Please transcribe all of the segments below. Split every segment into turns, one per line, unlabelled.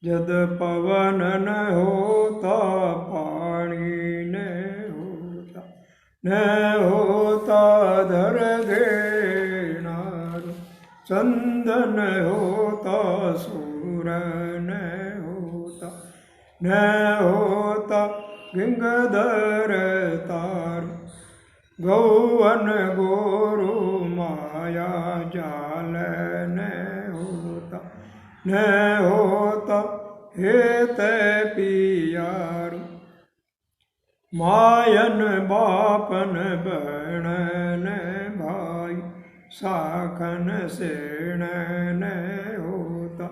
जद पवन न होता पानी न होता धर घेनार चंदन होता सूर न होता गिंगधर तार गौवन गोरु माया जाल न होता हेत पियार मायन बापन बहन भाई साखन सेण न होता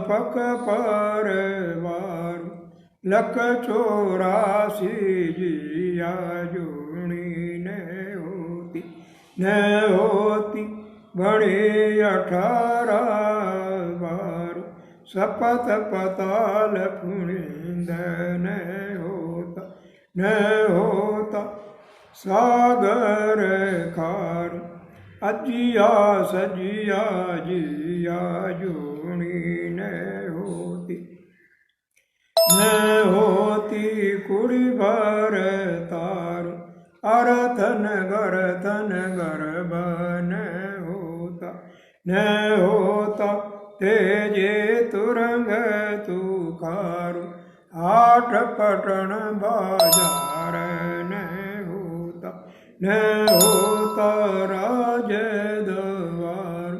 पक परवार लख 84 जिया जुणी न होती बड़ी 18 बार सपत पताल पुणिंद न होता सागर खार अजिया सजिया जिया जुणी न होती कुड़ी भर तार अरथन गर्भ न होता तेजे तुरंग तुकार आठ पटन बाजार न होता राज द्वार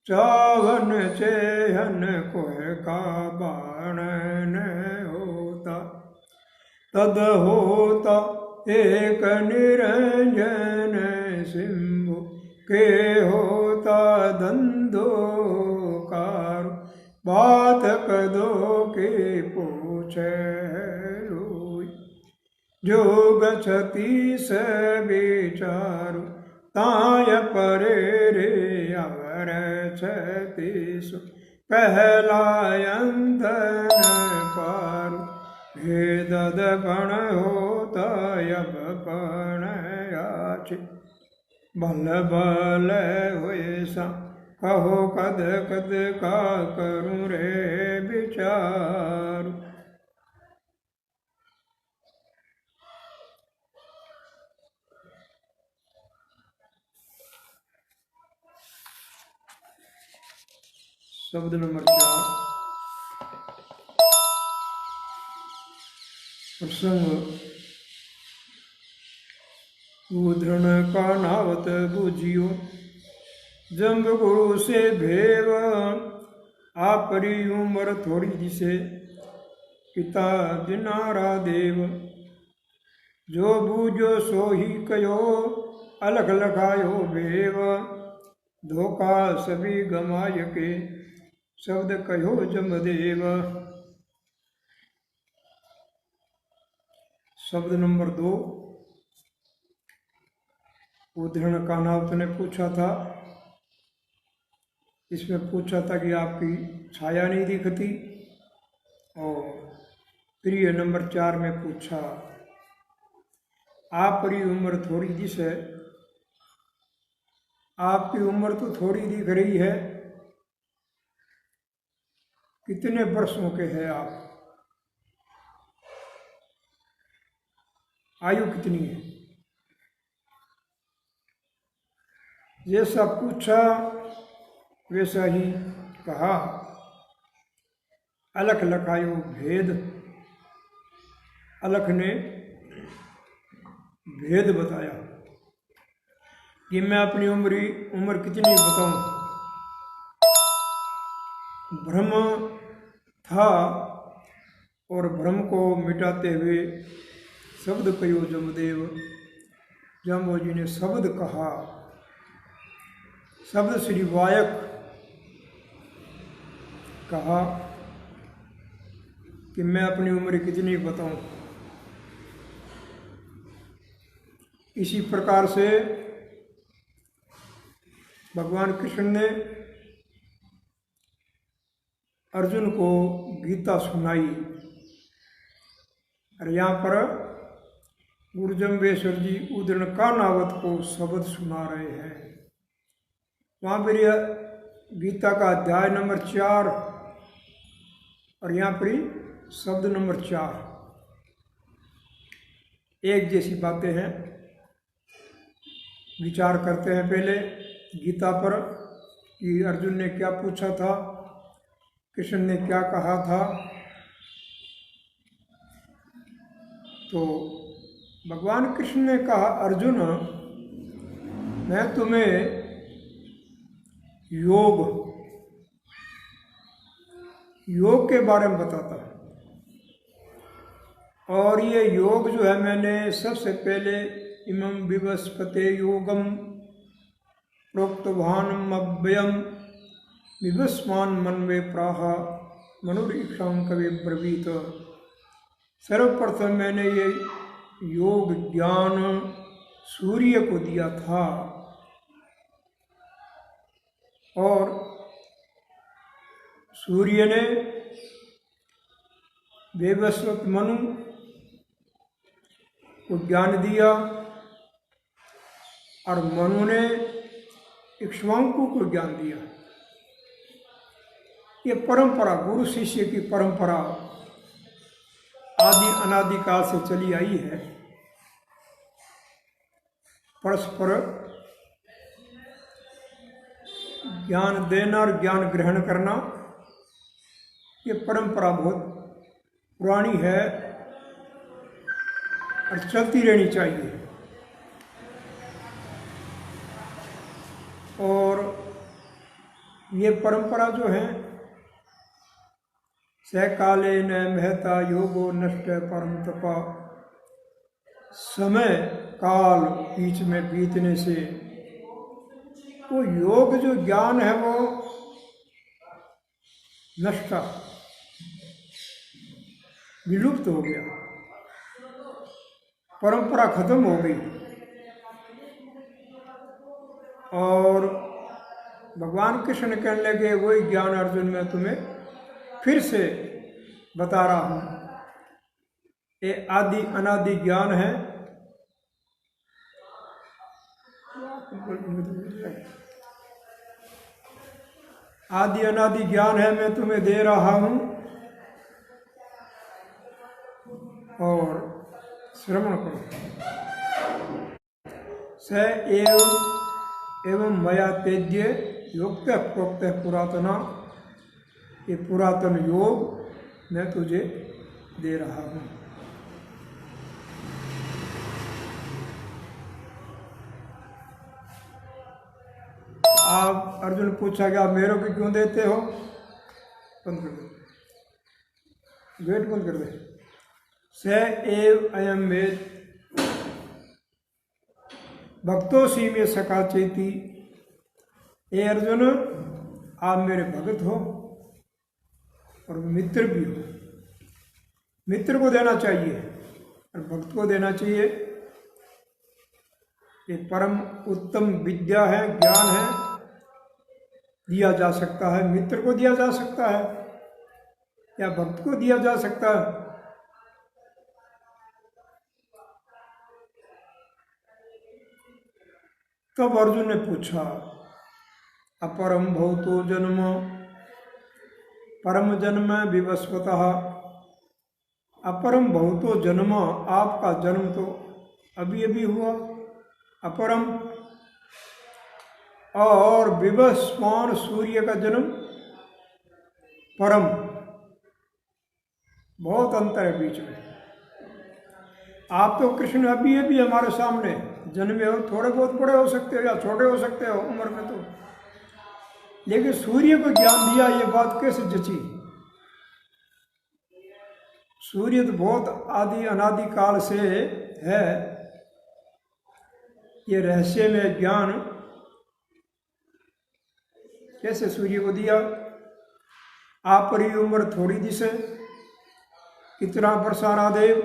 चावन चेहन कोह का बाण न होता तद होता एक निरंजन सिंभु के होता धंधोकार बात कदो के पूछे जो गति से विचारु ताय परे रे अवर छतीसु पहला अंधन पारु भेदद गण होता अब पण याचे बल बल हुए सा कहो कद कद का करूं रे विचार। शब्द नंबर 4 प्रसंग उद्रण का नावत बूझियो जंग गुरु से भेव आपरी उम्र थोड़ी जिसे पिता दिनारा देव जो बूझो सो ही कयो अलग लगायो भेव धोखा सभी गमाय के शब्द कहो जमदेव। शब्द नंबर 2 उद्धरण का नावत ने पूछा था, इसमें पूछा था कि आपकी छाया नहीं दिखती। और प्रिय नंबर 4 में पूछा आपकी उम्र थोड़ी जिसे आपकी उम्र तो थोड़ी दिख रही है, कितने वर्षों के हैं आप, आयु कितनी है। जैसा पूछा वैसा ही कहा। अलख लखायो भेद, अलख ने भेद बताया कि मैं अपनी उम्र कितनी बताऊं। भ्रम था और भ्रम को मिटाते हुए शब्द कहो जमदेव। जाम्बो जी ने शब्द कहा, शब्द श्री वायक कहा कि मैं अपनी उम्र कितनी बताऊं। इसी प्रकार से भगवान कृष्ण ने अर्जुन को गीता सुनाई। और यहाँ पर गुरु जम्बेश्वर जी उदरण का नावत को शब्द सुना रहे हैं। वहाँ पर यह गीता का अध्याय नंबर 4 और यहाँ पर शब्द नंबर 4 एक जैसी बातें हैं। विचार करते हैं पहले गीता पर कि अर्जुन ने क्या पूछा था, कृष्ण ने क्या कहा था। तो भगवान कृष्ण ने कहा, अर्जुन मैं तुम्हें योग के बारे में बताता हूँ। और ये योग जो है मैंने सबसे पहले इमं विवस्पते योगम प्रोक्तवानम अव्ययम विवस्मान मनवे प्राह मनुरीक्षां कवि ब्रवीत। सर्वप्रथम मैंने ये योग ज्ञान सूर्य को दिया था और सूर्य ने वैवस्वत मनु को ज्ञान दिया और मनु ने इक्ष्वाकु को ज्ञान दिया। ये परंपरा गुरु शिष्य की परंपरा आदि अनादि काल से चली आई है। परस्पर ज्ञान देना और ज्ञान ग्रहण करना, ये परंपरा बहुत पुरानी है और चलती रहनी चाहिए। और ये परंपरा जो है सकाले न महता योगो नष्ट परम तपा, समय काल बीच में बीतने से वो योग जो ज्ञान है वो नष्ट विलुप्त हो गया, परंपरा खत्म हो गई। और भगवान कृष्ण कहने लगे वही ज्ञान अर्जुन मैं तुम्हें फिर से बता रहा हूँ। ये आदि अनादि ज्ञान है। आदि अनादि ज्ञान है, मैं तुम्हें दे रहा हूँ और श्रवण करो। स एवं मया तेज्य योक्त प्रोक्त पुरातना, ये पुरातन योग मैं तुझे दे रहा हूँ। आप अर्जुन पूछा कि आप मेरे को क्यों देते हो? बंद कर दो, गेट बंद कर दे। स एव अयम वेद भक्तोसी में सका चेती। ए अर्जुन आप मेरे भगत हो और मित्र भी हो। मित्र को देना चाहिए और भक्त को देना चाहिए। ये परम उत्तम विद्या है, ज्ञान है, दिया जा सकता है। मित्र को दिया जा सकता है या भक्त को दिया जा सकता है। तब अर्जुन ने पूछा, अपरम भवतो जन्म परम जन्म विवस्वतः। अपरम भवतो जन्म, आपका जन्म तो अभी अभी हुआ। अपरम और विवस्वान सूर्य का जन्म परम, बहुत अंतर है बीच में। आप तो कृष्ण अभी अभी हमारे सामने जन्मे हो, थोड़े बहुत बड़े हो सकते हो या छोटे हो सकते हो उम्र में तो, लेकिन सूर्य को ज्ञान दिया, ये बात कैसे जची? सूर्य तो बहुत आदि अनादि काल से है। ये रहस्य में ज्ञान कैसे सूर्य को दिया? आप पर ही उम्र थोड़ी दिसे, कितना बरसाना देव।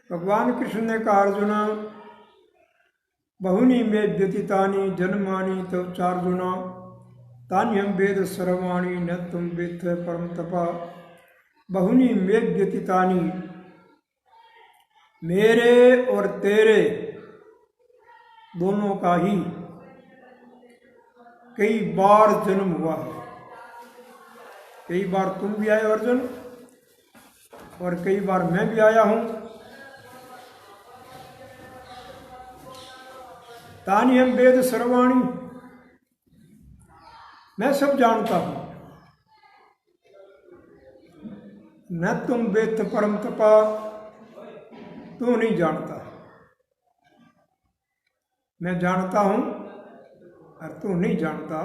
भगवान कृष्ण ने कहा, अर्जुन बहुनी मे व्यतीतानि जन्मानि तव चार्जुना तान्यम वेद सर्वाणि न तुम वेद परम तपा। बहुनी मे व्यतीतानि, मेरे और तेरे दोनों का ही कई बार जन्म हुआ है। कई बार तुम भी आए अर्जुन और कई बार मैं भी आया हूं। तानि हम वेद सर्वाणी, मैं सब जानता हूं। न तुम वेद परम तपा, तू नहीं जानता। मैं जानता हूं और तू नहीं जानता।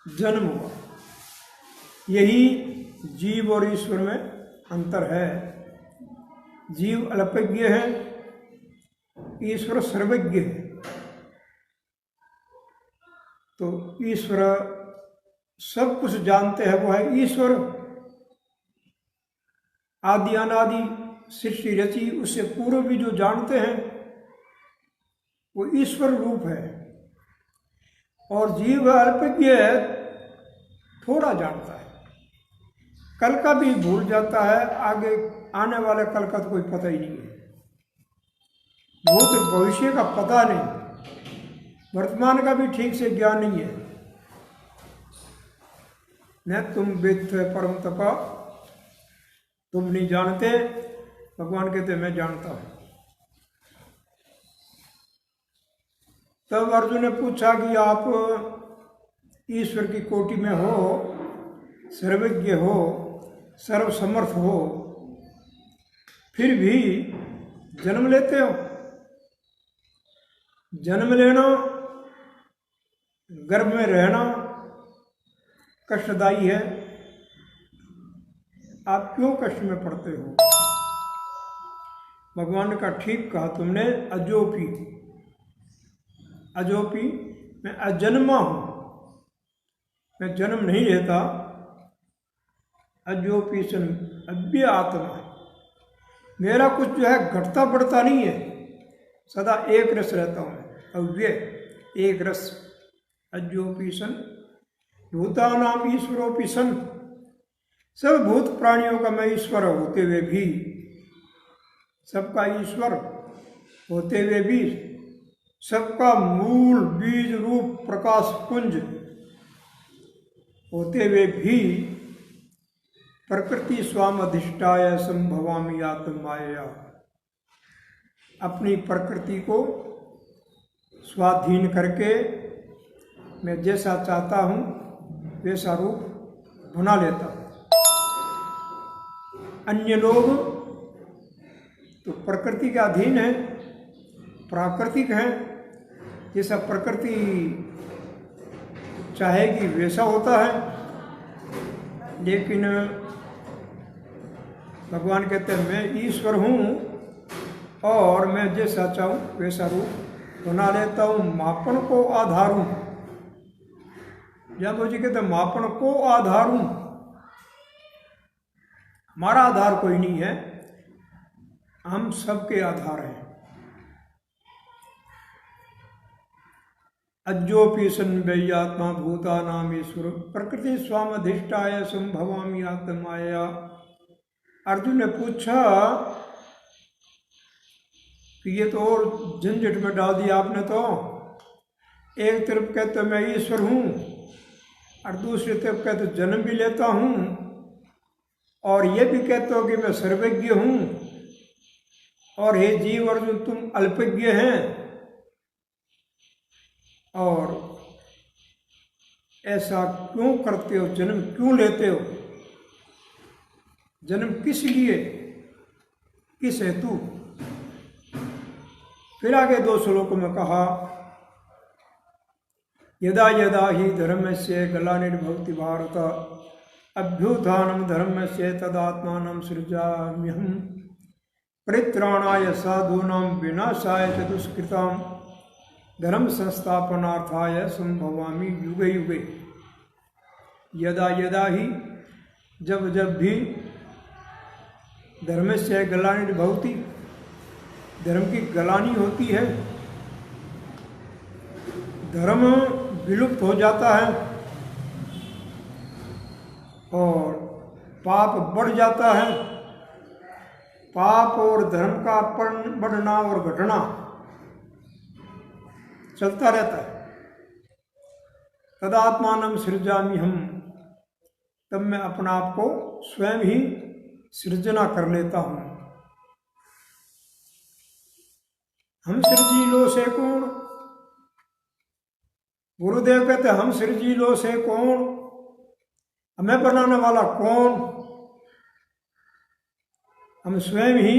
जन्म हुआ, यही जीव और ईश्वर में अंतर है। जीव अल्पज्ञ है, ईश्वर सर्वज्ञ है। तो ईश्वर सब कुछ जानते हैं, वो है ईश्वर। आदि अनादि सृष्टि रची, उससे पूर्व भी जो जानते हैं वो ईश्वर रूप है। और जीव अल्पज्ञ है, थोड़ा जानता है, कल का भी भूल जाता है, आगे आने वाले कल का तो कोई पता ही नहीं है। भूत भविष्य का पता नहीं, वर्तमान का भी ठीक से ज्ञान नहीं है। न तुम वेद परम तपा, तुम नहीं जानते। भगवान कहते मैं जानता हूं। तब अर्जुन ने पूछा कि आप ईश्वर की कोटि में हो, सर्वज्ञ हो, सर्वसमर्थ हो, फिर भी जन्म लेते हो। जन्म लेना, गर्भ में रहना कष्टदायी है। आप क्यों कष्ट में पड़ते हो? भगवान ने कहा ठीक कहा तुमने। अजोपी, अजोपी मैं अजन्मा हूं, मैं जन्म नहीं लेता। अजोपी सन अव्यय आत्मा, मेरा कुछ जो है घटता बढ़ता नहीं है, सदा एक रस रहता हूं मैं। अव्यय एक रस। अजोपी सन भूतानाम ईश्वरोपी सन, सब भूत प्राणियों का मैं ईश्वर होते हुए भी, सबका ईश्वर होते हुए भी, सबका मूल बीज रूप प्रकाश पुंज होते हुए भी, प्रकृति स्वाम अधिष्ठाय संभवामि आत्माया, अपनी प्रकृति को स्वाधीन करके मैं जैसा चाहता हूँ वैसा रूप बना लेता हूँ। अन्य लोग तो प्रकृति के अधीन है, प्राकृतिक है, जैसा प्रकृति चाहेगी वैसा होता है। लेकिन भगवान कहते हैं मैं ईश्वर हूँ और मैं जैसा चाहूँ वैसा रूप बना लेता हूँ। मापन को आधार हूँ। यादव जी कहते हैं मापन को आधार हूँ। हमारा आधार कोई नहीं है, हम सबके आधार हैं। अज्जोपि सन वैयात्मा भूतानाम ईश्वर प्रकृति स्वामधिष्ठाय संभवामि आत्माया। अर्जुन ने पूछा कि ये तो और झंझट में डाल दिया आपने तो। एक तरफ कहते मैं ईश्वर हूँ और दूसरी तरफ कहते जन्म भी लेता हूँ, और ये भी कहते हो कि मैं सर्वज्ञ हूँ, और हे जीव अर्जुन तुम अल्पज्ञ हैं। और ऐसा क्यों करते हो? जन्म क्यों लेते हो? जन्म किस लिए, किस हेतु? फिर आगे 2 श्लोकों में कहा यदा यदा ही धर्मस्य ग्लानिर्भवति भारत अभ्युत्थानं धर्मस्य तदात्मानं सृजाम्यहम् परित्राणाय साधूनां विनाशाय च दुष्कृतां धर्म संस्थापनार्थाय संभवामि युगे युगे। यदा यदा ही, जब जब भी, धर्मस्य ग्लानिर्भवति, धर्म की ग्लानि होती है, धर्म विलुप्त हो जाता है, और पाप बढ़ जाता है। पाप और धर्म का बढ़ना और घटना चलता रहता है। तदात्मानं सृजामि हम, तब मैं अपना आप को स्वयं ही सृजना कर लेता हूं। हम सृजीलो से कौन, गुरुदेव कहते हम सृजीलो से कौन, हमें बनाने वाला कौन? हम स्वयं ही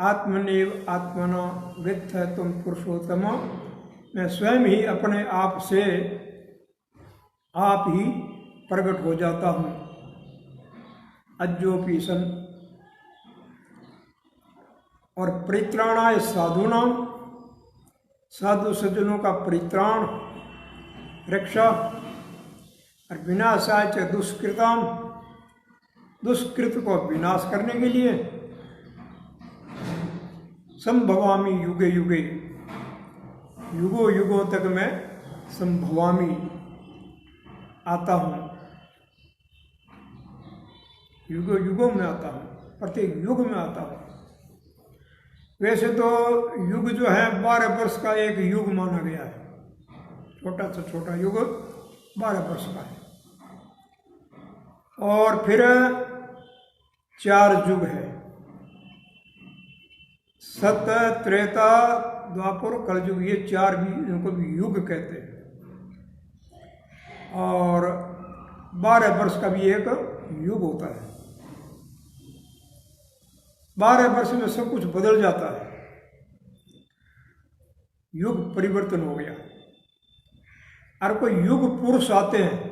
आत्मनेव आत्मना वित्त है तुम पुरुषोत्तम, मैं स्वयं ही अपने आप से आप ही प्रकट हो जाता हूँ। अज्जोपी सन। और परित्राणाय साधूनाम, साधु सज्जनों का परित्राण रक्षा, और विनाशाय च दुष्कृताम, दुष्कृत को विनाश करने के लिए संभवामी युगे युगे, युगों युगों तक मैं संभवामी आता हूँ, युगों युगों में आता हूँ, प्रत्येक युग में आता हूँ। वैसे तो युग जो है 12 वर्ष का एक युग माना गया है, छोटा से छोटा युग 12 वर्ष का है। और फिर 4 युग है, सत्य त्रेता द्वापर कलयुग, ये 4 भी इनको भी युग कहते हैं। और 12 वर्ष का भी एक युग होता है। 12 वर्ष में सब कुछ बदल जाता है, युग परिवर्तन हो गया। और कोई युग पुरुष आते हैं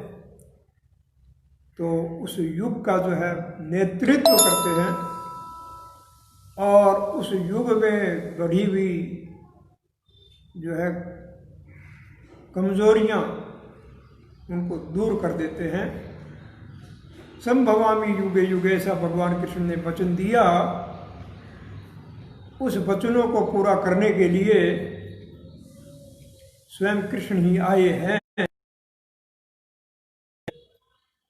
तो उस युग का जो है नेतृत्व करते हैं, और उस युग में बढ़ी हुई जो है कमजोरियां उनको दूर कर देते हैं। संभवामी युगे युगे, ऐसा भगवान कृष्ण ने वचन दिया। उस वचनों को पूरा करने के लिए स्वयं कृष्ण ही आए हैं।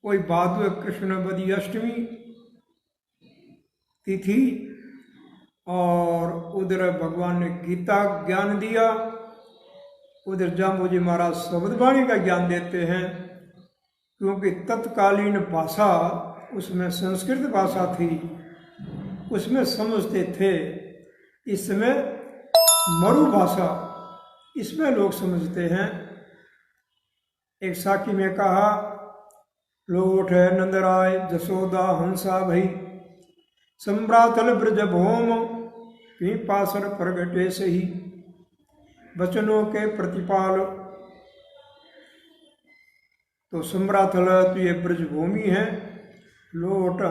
कोई भाद्र कृष्ण बदी अष्टमी तिथि, और उधर भगवान ने गीता ज्ञान दिया, उधर जाम्बोजी महाराज शब्दवाणी का ज्ञान देते हैं, क्योंकि तत्कालीन भाषा उसमें संस्कृत भाषा थी, उसमें समझते थे। इस समय मरु भाषा, इसमें लोग समझते हैं। एक साखी में कहा, लोट है नंदराय जसोदा हंसा भई, सम्रातल ब्रज भौम पीपासर प्रगटे सही, वचनों के प्रतिपाल। तो सम्रातल तो ये ब्रजभूमि है, लोट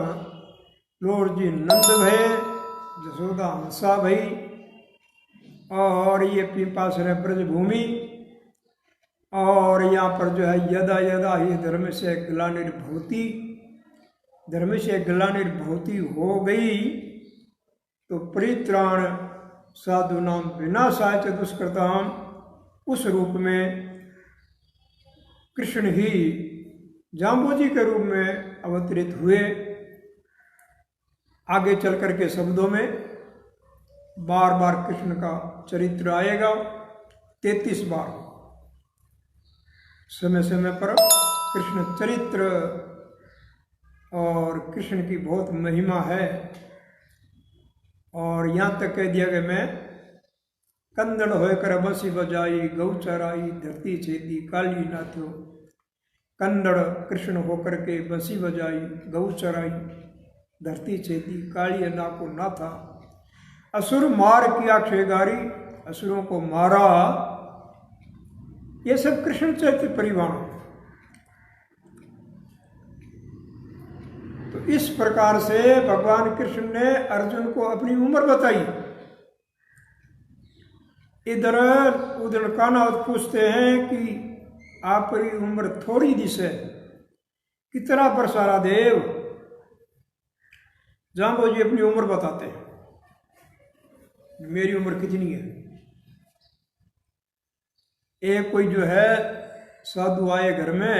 जी नंद भय, जसोदा हंसा भई, और ये पीपासर है ब्रजभूमि। और यहाँ पर जो है यदा यदा ही धर्म से ग्लानिर्भवति, धर्म से ग्लानिर्भवति हो गई तो परित्राण साधु नाम विनाशाय च दुष्कृताम, उस रूप में कृष्ण ही जाम्बोजी के रूप में अवतरित हुए। आगे चल करके शब्दों में बार बार कृष्ण का चरित्र आएगा, 33 बार समय समय पर कृष्ण चरित्र, और कृष्ण की बहुत महिमा है। और यहाँ तक कह दिया कि मैं कंदड़ होकर बंसी बजाई, गौ चराई धरती छेदी काली नाथो। कंदड़ कृष्ण होकर के बंसी बजाई, गौ चराई धरती छेदी काली ना को नाथा। असुर मार किया क्षेगारी, असुरों को मारा। ये सब कृष्ण चरित्र परिवार। तो इस प्रकार से भगवान कृष्ण ने अर्जुन को अपनी उम्र बताई। इधर उधर कानावत पूछते हैं कि आपकी उम्र थोड़ी दिस है, कितना बरसारा देव। जाम्बोजी अपनी उम्र बताते हैं, मेरी उम्र कितनी है। एक कोई जो है साधु आए घर में,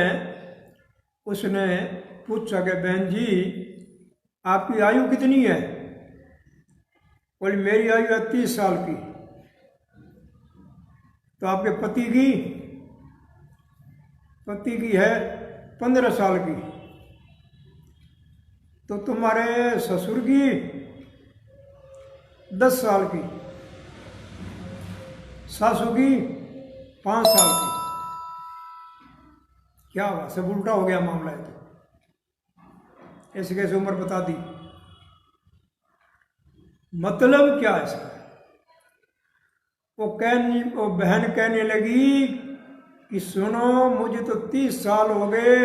उसने पूछा कि बहन जी आपकी आयु कितनी है? बोले मेरी आयु है 30 साल की। तो आपके पति की है 15 साल की। तो तुम्हारे ससुर की 10 साल की, सासू की 5 साल की। क्या हुआ? सब उल्टा हो गया मामला है। तो ऐसे कैसे उम्र बता दी? मतलब क्या है इसका? वो बहन कहने लगी कि सुनो, मुझे तो 30 साल हो गए,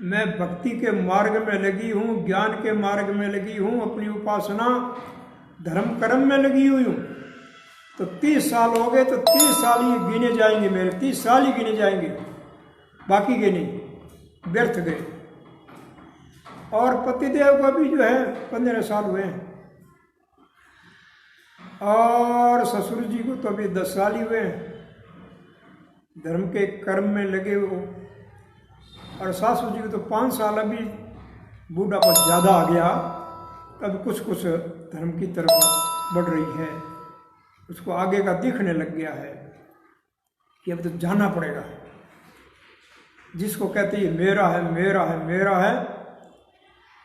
मैं भक्ति के मार्ग में लगी हूँ, ज्ञान के मार्ग में लगी हूँ, अपनी उपासना धर्म कर्म में लगी हुई हूँ। तो 30 साल हो गए, तो 30 साल ही गिने जाएंगे, मेरे 30 साल ही गिने जाएंगे, बाकी के नहीं, व्यर्थ गए। और पतिदेव को भी जो है 15 साल हुए हैं, और ससुर जी को तो अभी 10 साल ही हुए हैं धर्म के कर्म में लगे हो, और सासू जी को तो 5 साल, अभी बूढ़ापा ज़्यादा आ गया, तब कुछ धर्म की तरफ बढ़ रही है, उसको आगे का दिखने लग गया है कि अब तो जाना पड़ेगा। जिसको कहते हैं मेरा है मेरा है मेरा है,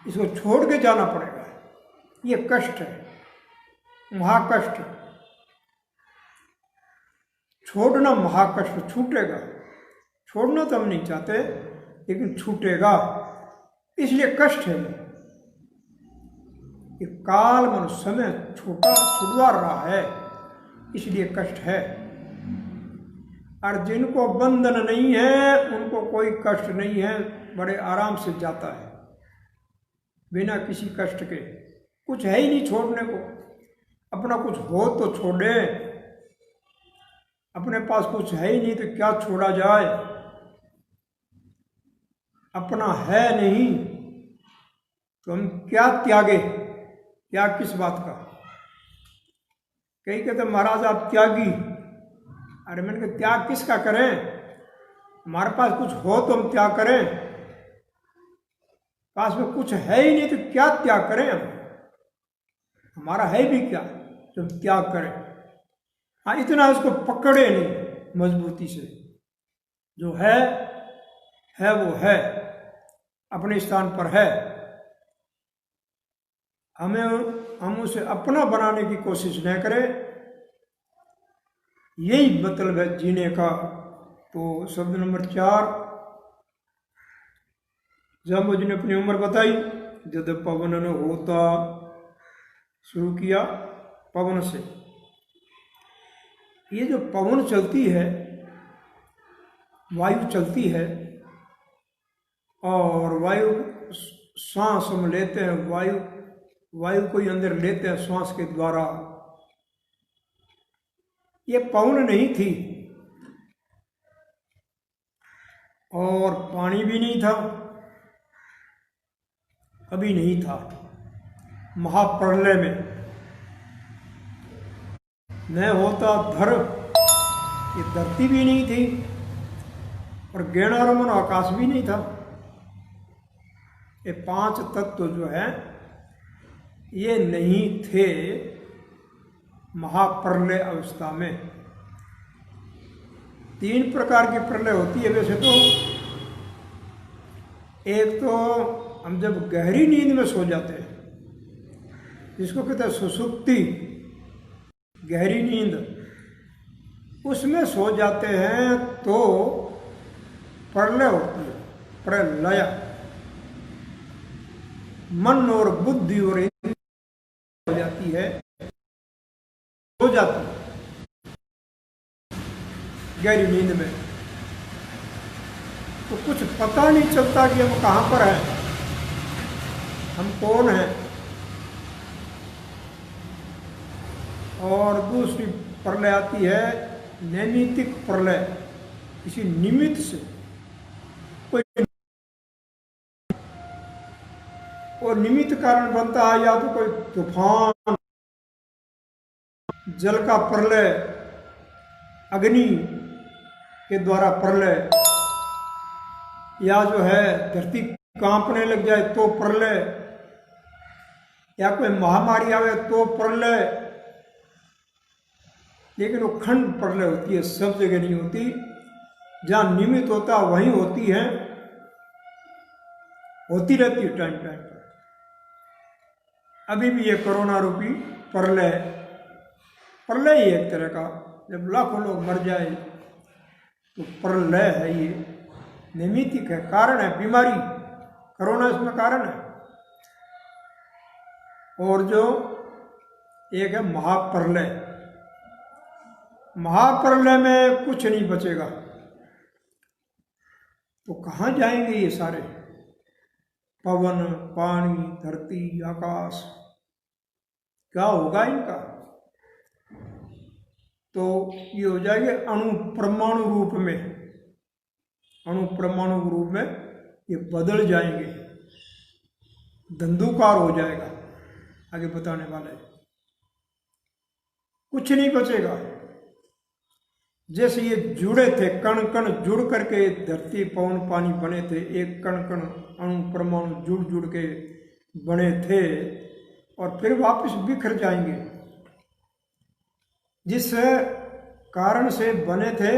इसको छोड़ के जाना पड़ेगा। ये कष्ट है, महाकष्ट। छोड़ना महाकष्ट, छूटेगा। छोड़ना तो हम नहीं चाहते, लेकिन छूटेगा, इसलिए कष्ट है। ये काल मन समय छुड़वा रहा है, इसलिए कष्ट है। और जिनको बंधन नहीं है उनको कोई कष्ट नहीं है, बड़े आराम से जाता है बिना किसी कष्ट के। कुछ है ही नहीं छोड़ने को। अपना कुछ हो तो छोड़े, अपने पास कुछ है ही नहीं तो क्या छोड़ा जाए। अपना है नहीं तो हम क्या त्यागे? त्याग किस बात का? कई कहते महाराज आप त्यागी। अरे मैंने कहा त्याग किसका करें? हमारे पास कुछ हो तो हम त्याग करें, पास में कुछ है ही नहीं तो क्या त्याग करें हम? हमारा है भी क्या जो त्याग करें? हाँ, इतना उसको पकड़े नहीं मजबूती से। जो है वो है, अपने स्थान पर है। हम उसे अपना बनाने की कोशिश न करें, यही मतलब है जीने का। तो शब्द नंबर 4, जब मुझे ने अपनी उम्र बताई, जब पवन न होता, शुरू किया पवन से। ये जो पवन चलती है, वायु चलती है, और वायु सांस हम लेते हैं, वायु को ही अंदर लेते हैं श्वास के द्वारा। ये पवन नहीं थी, और पानी भी नहीं था, अभी नहीं था। महाप्रलय में न होता धर, ये धरती भी नहीं थी, और गैणारमन आकाश भी नहीं था। ये 5 तत्व जो है ये नहीं थे महाप्रलय अवस्था में। 3 प्रकार की प्रलय होती है वैसे तो। एक तो हम जब गहरी नींद में सो जाते हैं, जिसको कहते हैं सुषुप्ति, गहरी नींद, उसमें सो जाते हैं तो प्रलय होती है, प्रलय। मन और बुद्धि और हो जाती है, हो जाती है गहरी नींद में। तो कुछ पता नहीं चलता कि हम कहाँ पर हैं, हम कौन हैं। और दूसरी प्रलय आती है नैमित्तिक प्रलय, किसी निमित्त से कोई, और निमित्त कारण बनता है, या तो कोई तूफान, जल का प्रलय, अग्नि के द्वारा प्रलय, या जो है धरती कांपने लग जाए तो प्रलय, या कोई महामारी आवे तो प्रलय, लेकिन वो खंड प्रलय होती है, सब जगह नहीं होती। जहाँ निमित्त होता वहीं होती है, होती रहती है टाइम टाइम पर। अभी भी ये कोरोना रूपी प्रलय, प्रलय ही एक तरह का, जब लाखों लोग मर जाए तो प्रलय है। ये नैमित्तिक है, कारण है, बीमारी कोरोना इसमें कारण है। और जो एक है महाप्रलय, महाप्रलय में कुछ नहीं बचेगा। तो कहाँ जाएंगे ये सारे, पवन, पानी, धरती, आकाश, क्या होगा इनका? तो ये हो जाएंगे अणु परमाणु रूप में, अणु परमाणु रूप में ये बदल जाएंगे, धंधुकार हो जाएगा। आगे बताने वाला है, कुछ नहीं बचेगा। जैसे ये जुड़े थे, कण कण जुड़ करके धरती पवन पानी बने थे, एक कण कण अणु परमाणु जुड़ जुड़ के बने थे, और फिर वापस बिखर जाएंगे। जिस कारण से बने थे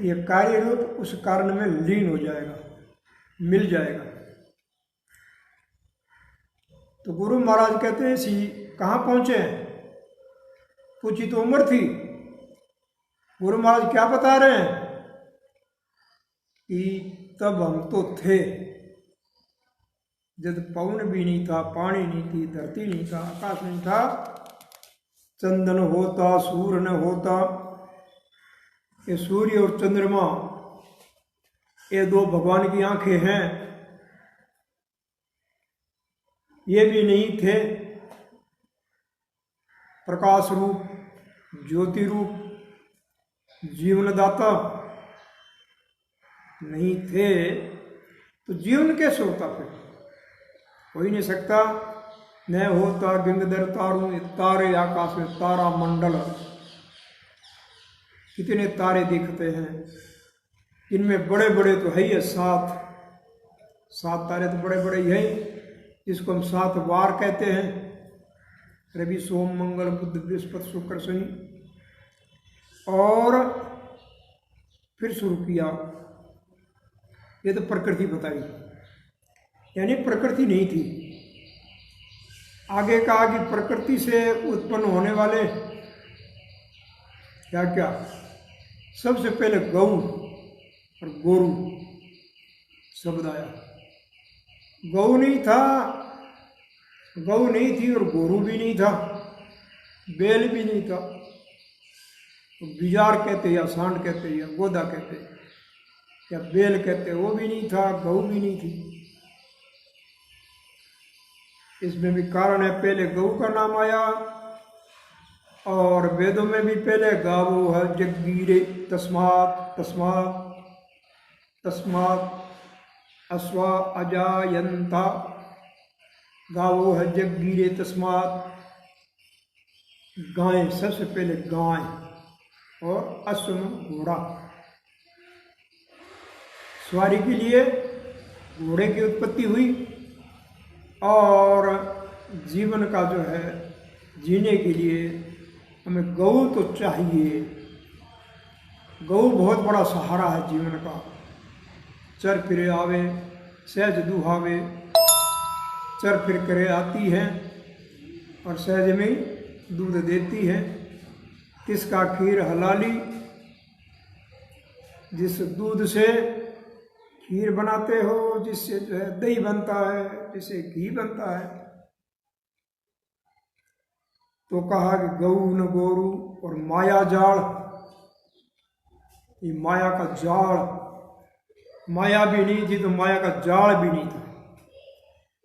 ये कार्य रूप, उस कारण में लीन हो जाएगा, मिल जाएगा। तो गुरु महाराज कहते हैं सी कहाँ पहुंचे हैं, पूछी तो उम्र थी। गुरु महाराज क्या बता रहे हैं कि तब हम तो थे, जब पवन भी नहीं था, पानी नहीं थी, धरती नहीं था, आकाश नहीं था, चंदन होता, सूर्य न होता। ये सूर्य और चंद्रमा ये दो भगवान की आंखें हैं, ये भी नहीं थे। प्रकाश रूप, ज्योति रूप, जीवनदाता नहीं थे, तो जीवन कैसे होता? फिर हो ही नहीं सकता। न होता गंगाधर तारू, तारे आकाश में, तारा मंडल, कितने तारे दिखते हैं, इनमें बड़े बड़े तो है ही, सात तारे तो बड़े बड़े ही हैं, जिसको हम 7 वार कहते हैं, रवि सोम मंगल बुध बृहस्पति शुक्र शनि। और फिर शुरू किया, ये तो प्रकृति बताई, यानी प्रकृति नहीं थी। आगे कहा कि प्रकृति से उत्पन्न होने वाले क्या क्या, सबसे पहले गौ और गोरू शब्द आया। गौ नहीं था, गौ नहीं थी और गोरू भी नहीं था, बैल भी नहीं था, तो बिजार कहते या सांड कहते या गोदा कहते या बैल कहते, वो भी नहीं था, गौ भी नहीं थी। इसमें भी कारण है, पहले गौ का नाम आया, और वेदों में भी पहले गावो है जगीरे, तस्मात् तस्मात् तस्मात् अश्वा अजायंता, गावो है जगीरे तस्मात्, गाय, सबसे पहले गाय, और अश्व में घोड़ा, सवारी के लिए घोड़े की उत्पत्ति हुई। और जीवन का जो है, जीने के लिए हमें गौ तो चाहिए। गौ बहुत बड़ा सहारा है जीवन का। चर फिरे आवे, सहज दुहावे, चर फिर करे आती है और सहज में दूध देती है। किसका खीर हलाली, जिस दूध से खीर बनाते हो, जिससे जो है दही बनता है, जिससे घी बनता है। तो कहा कि गौ न गोरू और माया जाल, ये माया का जाल, माया भी नहीं थी तो माया का जाल भी नहीं था।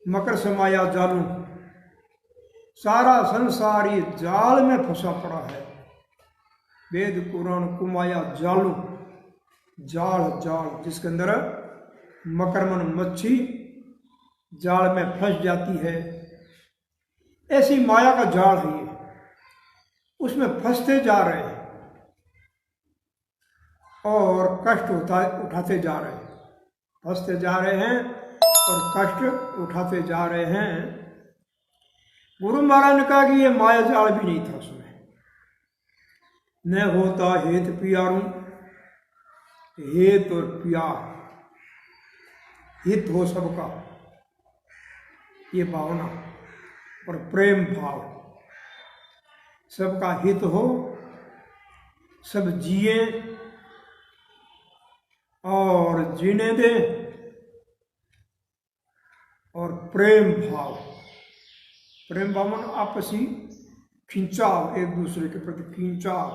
मकर से माया जालू, सारा संसार ये जाल में फंसा पड़ा है। वेद पुराण कुमाया जालू, जाल जाल, जिसके अंदर मकरमन मच्छी जाल में फंस जाती है। ऐसी माया का जाल है ये, उसमें फंसते जा रहे हैं और कष्ट उठाते जा रहे हैं, फंसते जा रहे हैं और कष्ट उठाते जा रहे हैं। गुरु महाराज ने कहा कि ये माया जाल भी नहीं था उसमें। न होता हेत प्यारू, हेत और प्यार, हित हो सबका, ये भावना और प्रेम भाव, सबका हित हो, सब जिए और जीने दे, और प्रेम भाव, प्रेम भाव मन आपसी खिंचाव, एक दूसरे के प्रति खिंचाव।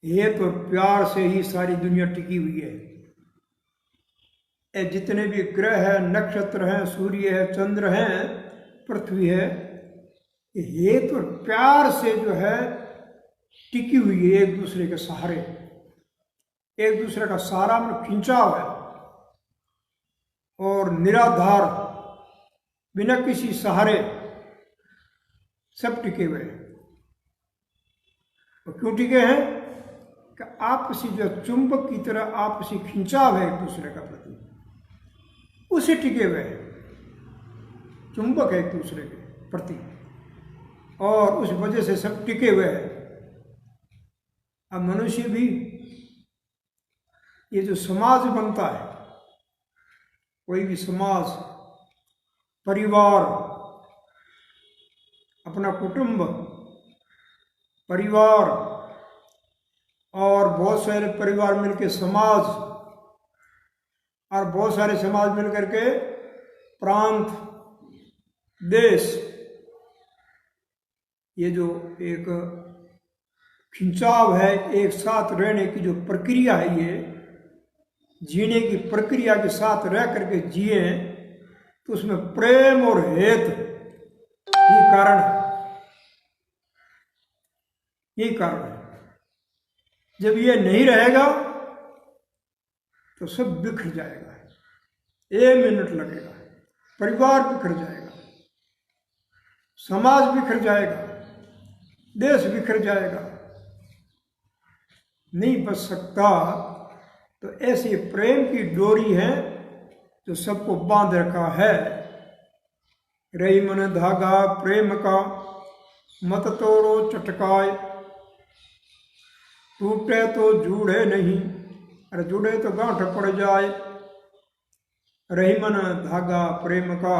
हेत और प्यार से ही सारी दुनिया टिकी हुई है। ये जितने भी ग्रह है, नक्षत्र हैं, सूर्य है, चंद्र है, पृथ्वी है, ये हेत और प्यार से जो है टिकी हुई है, एक दूसरे के सहारे, एक दूसरे का सहारा में खिंचाव है, और निराधार बिना किसी सहारे सब टिके हुए हैं। तो क्यों टिके हैं? कि आपसी जो चुंबक की तरह आपसी खिंचाव है एक दूसरे का प्रति, उसे टिके हुए हैं, चुंबक है एक दूसरे के प्रति, और उस वजह से सब टिके हुए हैं। अब मनुष्य भी, ये जो समाज बनता है, कोई भी समाज, परिवार, अपना कुटुंब, परिवार, और बहुत सारे परिवार मिलकर समाज, और बहुत सारे समाज मिलकर के प्रांत, देश, ये जो एक खिंचाव है, एक साथ रहने की जो प्रक्रिया है, ये जीने की प्रक्रिया के साथ रह करके जिए, तो उसमें प्रेम और हेत ये कारण है, यही कारण है। जब ये नहीं रहेगा तो सब बिखर जाएगा, 1 मिनट लगेगा, परिवार बिखर जाएगा, समाज बिखर जाएगा, देश बिखर जाएगा, नहीं बच सकता। तो ऐसी प्रेम की डोरी है जो सबको बांध रखा है। रही मन धागा प्रेम का, मत तोड़ो चटकाए, टूटे तो जुड़े नहीं, अरे जुड़े तो गांठ पड़ जाए। रही मन धागा प्रेम का,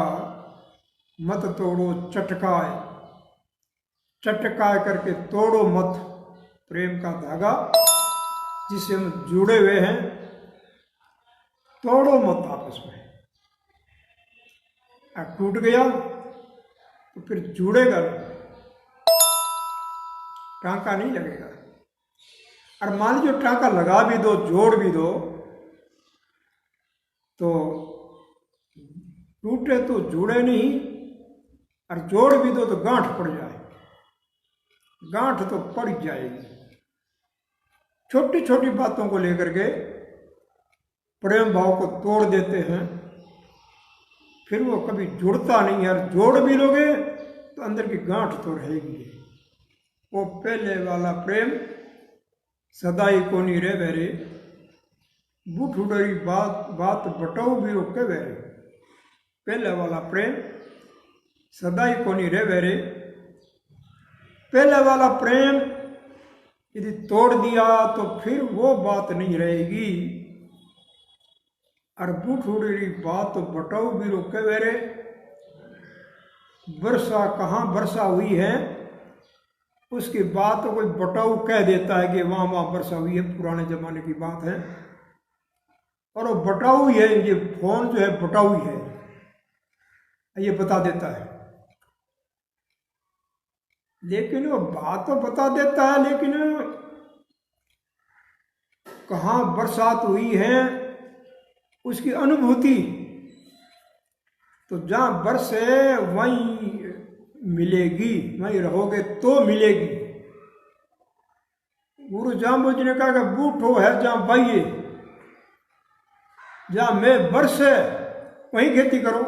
मत तोड़ो चटकाए, चटकाए करके तोड़ो मत प्रेम का धागा जिससे हम जुड़े हुए हैं, तोड़ो मत आपस में। अब टूट गया तो फिर जुड़ेगा नहीं, टांका नहीं लगेगा। और मान लीजिए टांका लगा भी दो, जोड़ भी दो, तो टूटे तो जुड़े नहीं, और जोड़ भी दो तो गांठ पड़ जाए, गांठ तो पड़ जाएगी। छोटी छोटी बातों को लेकर के प्रेम भाव को तोड़ देते हैं, फिर वो कभी जुड़ता नहीं है। और जोड़ भी लोगे तो अंदर की गांठ तो रहेगी। वो पहले वाला प्रेम सदाई को नहीं रे वेरे, बूठ उड़री बात बात बटाऊ भी रोके वेरे। पहले वाला प्रेम सदाई को नहीं रे वेरे। पहले वाला प्रेम यदि तोड़ दिया तो फिर वो बात नहीं रहेगी। और बूठ उड़री बात तो बटाऊ भी रोके वेरे। वर्षा कहाँ वर्षा हुई है उसकी बात तो कोई बटाऊ कह देता है कि वहाँ वहाँ वर्षा हुई है, पुराने जमाने की बात है, और वो बटाऊ ही है। ये फोन जो है बटाऊ ही है, ये बता देता है। लेकिन वो बात तो बता देता है, लेकिन कहाँ बरसात हुई है उसकी अनुभूति तो जहाँ बरसे वहीं मिलेगी, वहीं रहोगे तो मिलेगी। गुरु जाम्बू जी ने कहा कि बूठो है जहाँ बाइये, जहाँ मैं बरसे वहीं खेती करो।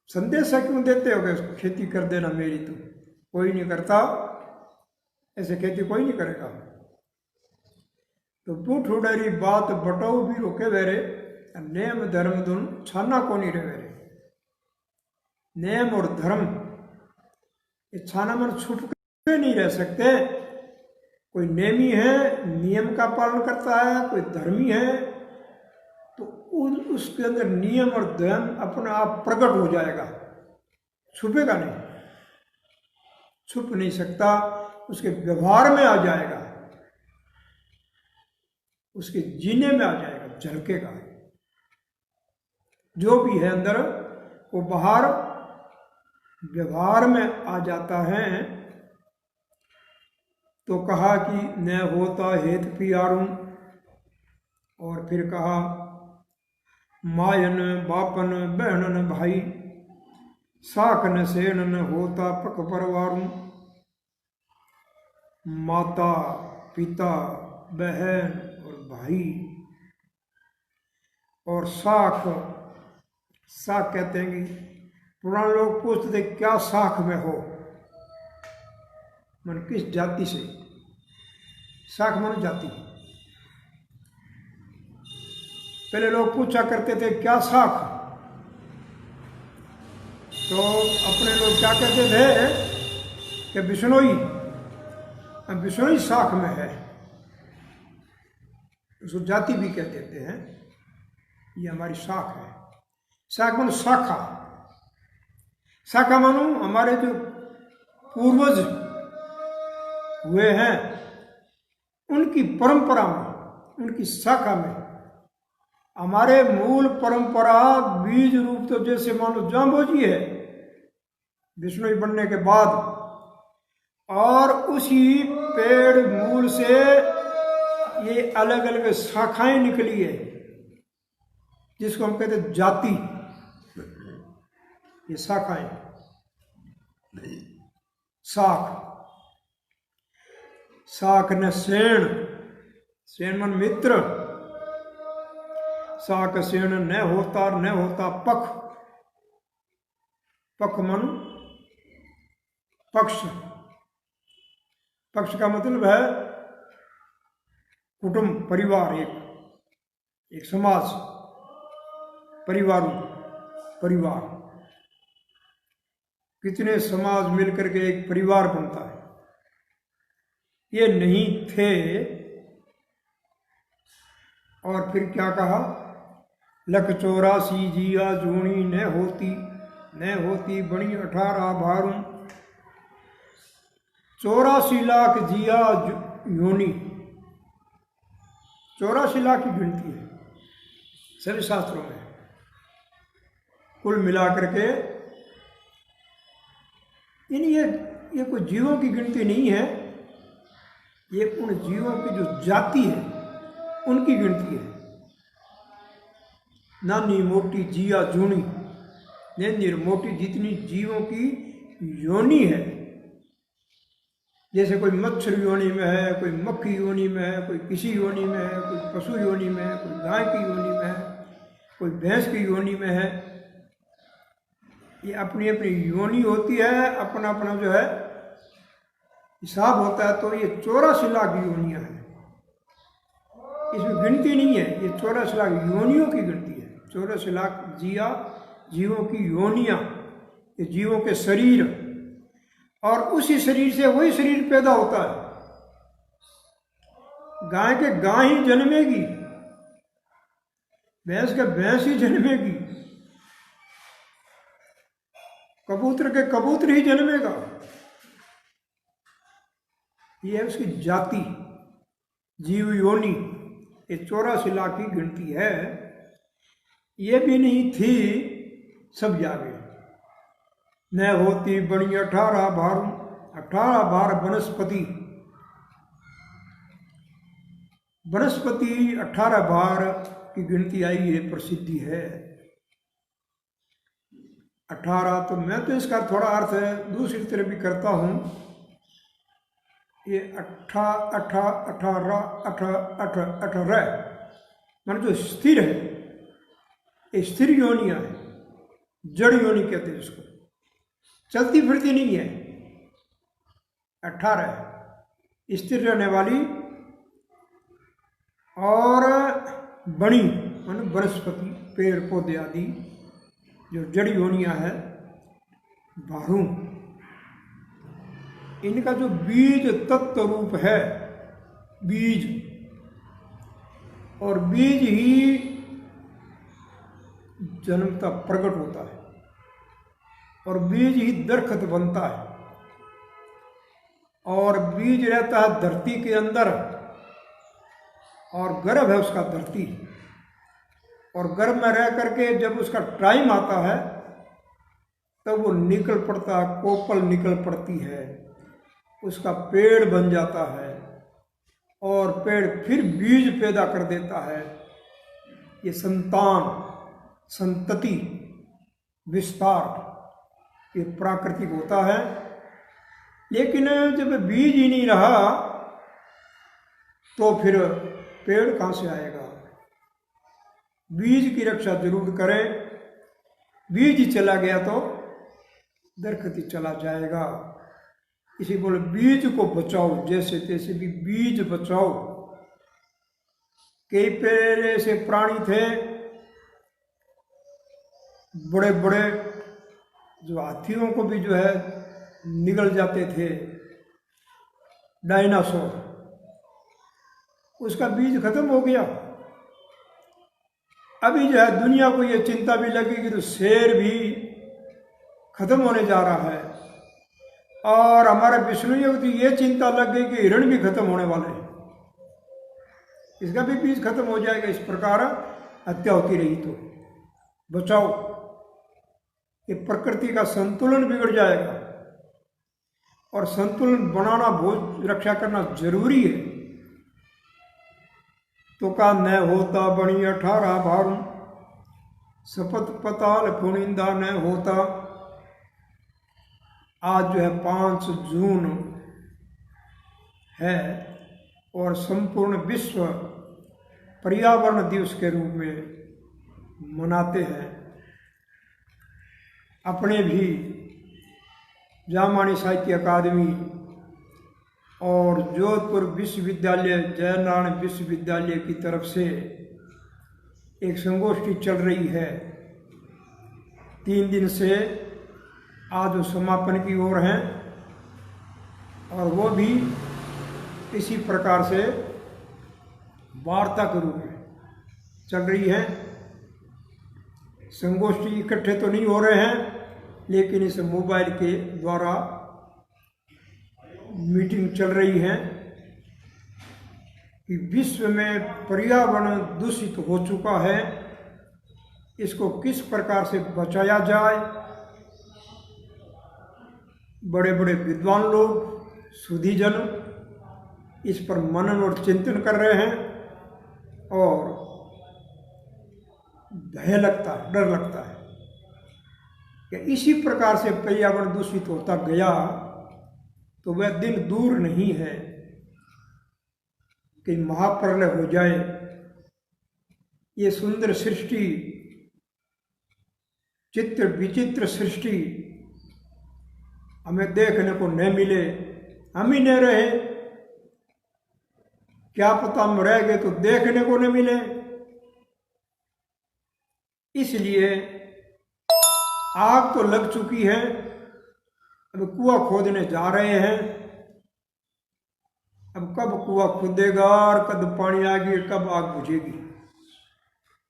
संदेशा क्यों देते हो कि खेती कर देना मेरी? तो कोई नहीं करता, ऐसे खेती कोई नहीं करेगा। तो बूठ उड़री बात बटाऊ भी रोके वेरे, नेम धर्म धुन छाना को नहीं रे वेरे। नियम और धर्म, ये छाना मन छुप के नहीं रह सकते। कोई नेमी है, नियम का पालन करता है, कोई धर्मी है, तो उसके अंदर नियम और धर्म अपने आप प्रकट हो जाएगा, छुपेगा नहीं, छुप नहीं सकता, उसके व्यवहार में आ जाएगा, उसके जीने में आ जाएगा, झलकेगा। जो भी है अंदर वो बाहर व्यवहार में आ जाता है। तो कहा कि न होता हेत पियारूं, और फिर कहा मायन बापन बहनन भाई, साकन सेनन होता पक परवारूं। माता पिता बहन और भाई, और साख, साख कहते हैं कि पुराने लोग पूछते थे क्या साख में हो, मन किस जाति से, साख मन जाति। पहले लोग पूछा करते थे क्या साख, तो अपने लोग क्या कहते थे कि बिश्नोई, बिश्नोई साख में है, उसको जाति भी कह देते हैं, ये हमारी साख है। साख मानो शाखा, शाखा मानो हमारे जो पूर्वज हुए हैं उनकी परंपरा में, उनकी शाखा में। हमारे मूल परंपरा बीज रूप तो जैसे मानो जाम्बोजी है विष्णु बनने के बाद, और उसी पेड़ मूल से ये अलग अलग शाखाएं निकली है, जिसको हम कहते हैं जाति। ये शाखाएं, शाख, शाख न सेण, सेण मन मित्र, शाख सेण न होता पख, पख मन पक्ष, पक्ष का मतलब है कुटुंब, परिवार, एक समाज, परिवार, कितने समाज मिलकर के एक परिवार बनता है। ये नहीं थे। और फिर क्या कहा, लख 84 जिया जूणी न होती बणी 18 भारूं। 84 लाख जिया योनि, 84 लाख की गिनती है सभी शास्त्रों में, कुल मिलाकर के। यानी ये कोई जीवों की गिनती नहीं है, ये उन जीवों की जो जाति है उनकी गिनती है। नानी मोटी जिया जूनी, नैनी मोटी जितनी जीवों की योनि है, जैसे कोई मच्छर योनि में है, कोई मक्खी योनि में है, कोई किसी योनि में है, कोई पशु योनि में है, कोई गाय की योनि में है, कोई भैंस की योनि में है। ये अपनी अपनी योनि होती है, अपना अपना जो है हिसाब होता है। तो ये 84 लाख योनियां हैं, इसमें गिनती नहीं है, ये 84 लाख योनियों की गिनती है। 84 लाख जीवों की योनियां, ये जीवों के शरीर, और उसी शरीर से वही शरीर पैदा होता है। गाय के गाय ही जन्मेगी, भैंस के भैंस ही जन्मेगी, कबूतर के कबूतर ही जन्मेगा। ये है उसकी जाति, जीव योनि। ये 84 लाख की गिनती है। ये भी नहीं थी, सब जागे। न होती बणी 18 भार, 18 भार वनस्पति, वनस्पति 18 भार की गिनती आई है, प्रसिद्धि है 18। तो मैं तो इसका थोड़ा अर्थ दूसरी तरह भी करता हूँ। ये 18 मान जो स्थिर है, ये स्थिर योनियाँ है, जड़ योनि कहते हैं इसको, चलती फिरती नहीं है। 18 स्थिर रहने वाली, और बणी मान वनस्पति, पेड़ पौधे आदि जो जड़ योनियाँ है, भारू, इनका जो बीज तत्व रूप है, बीज, और बीज ही जन्मता प्रकट होता है और बीज ही दरखत बनता है, और बीज रहता है धरती के अंदर और गर्भ है उसका धरती, और गर्भ में रह करके जब उसका टाइम आता है तब वो निकल पड़ता है, कोपल निकल पड़ती है, उसका पेड़ बन जाता है और पेड़ फिर बीज पैदा कर देता है। ये संतान, संतति, विस्तार, ये प्राकृतिक होता है। लेकिन जब बीज ही नहीं रहा तो फिर पेड़ कहाँ से आएगा? बीज की रक्षा जरूर करें, बीज ही चला गया तो दरखत ही चला जाएगा। इसी बोले बीज को बचाओ, जैसे तैसे भी बीज बचाओ। कई पहले ऐसे प्राणी थे, बड़े बड़े, जो हाथियों को भी जो है निगल जाते थे, डायनासोर, उसका बीज खत्म हो गया। अभी जो है दुनिया को ये चिंता भी लगेगी तो शेर भी खत्म होने जा रहा है, और हमारे विष्णु योग की ये चिंता लग गई कि हिरण भी खत्म होने वाले हैं, इसका भी बीज खत्म हो जाएगा। इस प्रकार हत्या होती रही तो बचाओ, ये प्रकृति का संतुलन बिगड़ जाएगा, और संतुलन बनाना, बहुत रक्षा करना जरूरी है। तो का न होता बणी 18 भारू, सपत पताल पुनिंदा न होता। आज जो है 5 जून है और संपूर्ण विश्व पर्यावरण दिवस के रूप में मनाते हैं। अपने भी जामानी साहित्य अकादमी और जोधपुर विश्वविद्यालय, जयनारायण विश्वविद्यालय की तरफ से एक संगोष्ठी चल रही है। 3 दिन से आज वो समापन की ओर हैं, और वो भी इसी प्रकार से वार्ता के रूप में चल रही है। संगोष्ठी इकट्ठे तो नहीं हो रहे हैं, लेकिन इस मोबाइल के द्वारा मीटिंग चल रही है कि विश्व में पर्यावरण दूषित हो चुका है, इसको किस प्रकार से बचाया जाए। बड़े बड़े विद्वान लोग, सुधीजन इस पर मनन और चिंतन कर रहे हैं, और भय लगता है, डर लगता है कि इसी प्रकार से पर्यावरण दूषित होता गया तो वह दिन दूर नहीं है कि महाप्रलय हो जाए। ये सुंदर सृष्टि, चित्र विचित्र सृष्टि हमें देखने को न मिले, हम ही न रहे, क्या पता हम रह गए तो देखने को न मिले। इसलिए आग तो लग चुकी है, अब कुआं खोदने जा रहे हैं। अब कब कुआं खुदेगा और कब पानी आएगी, कब आग बुझेगी,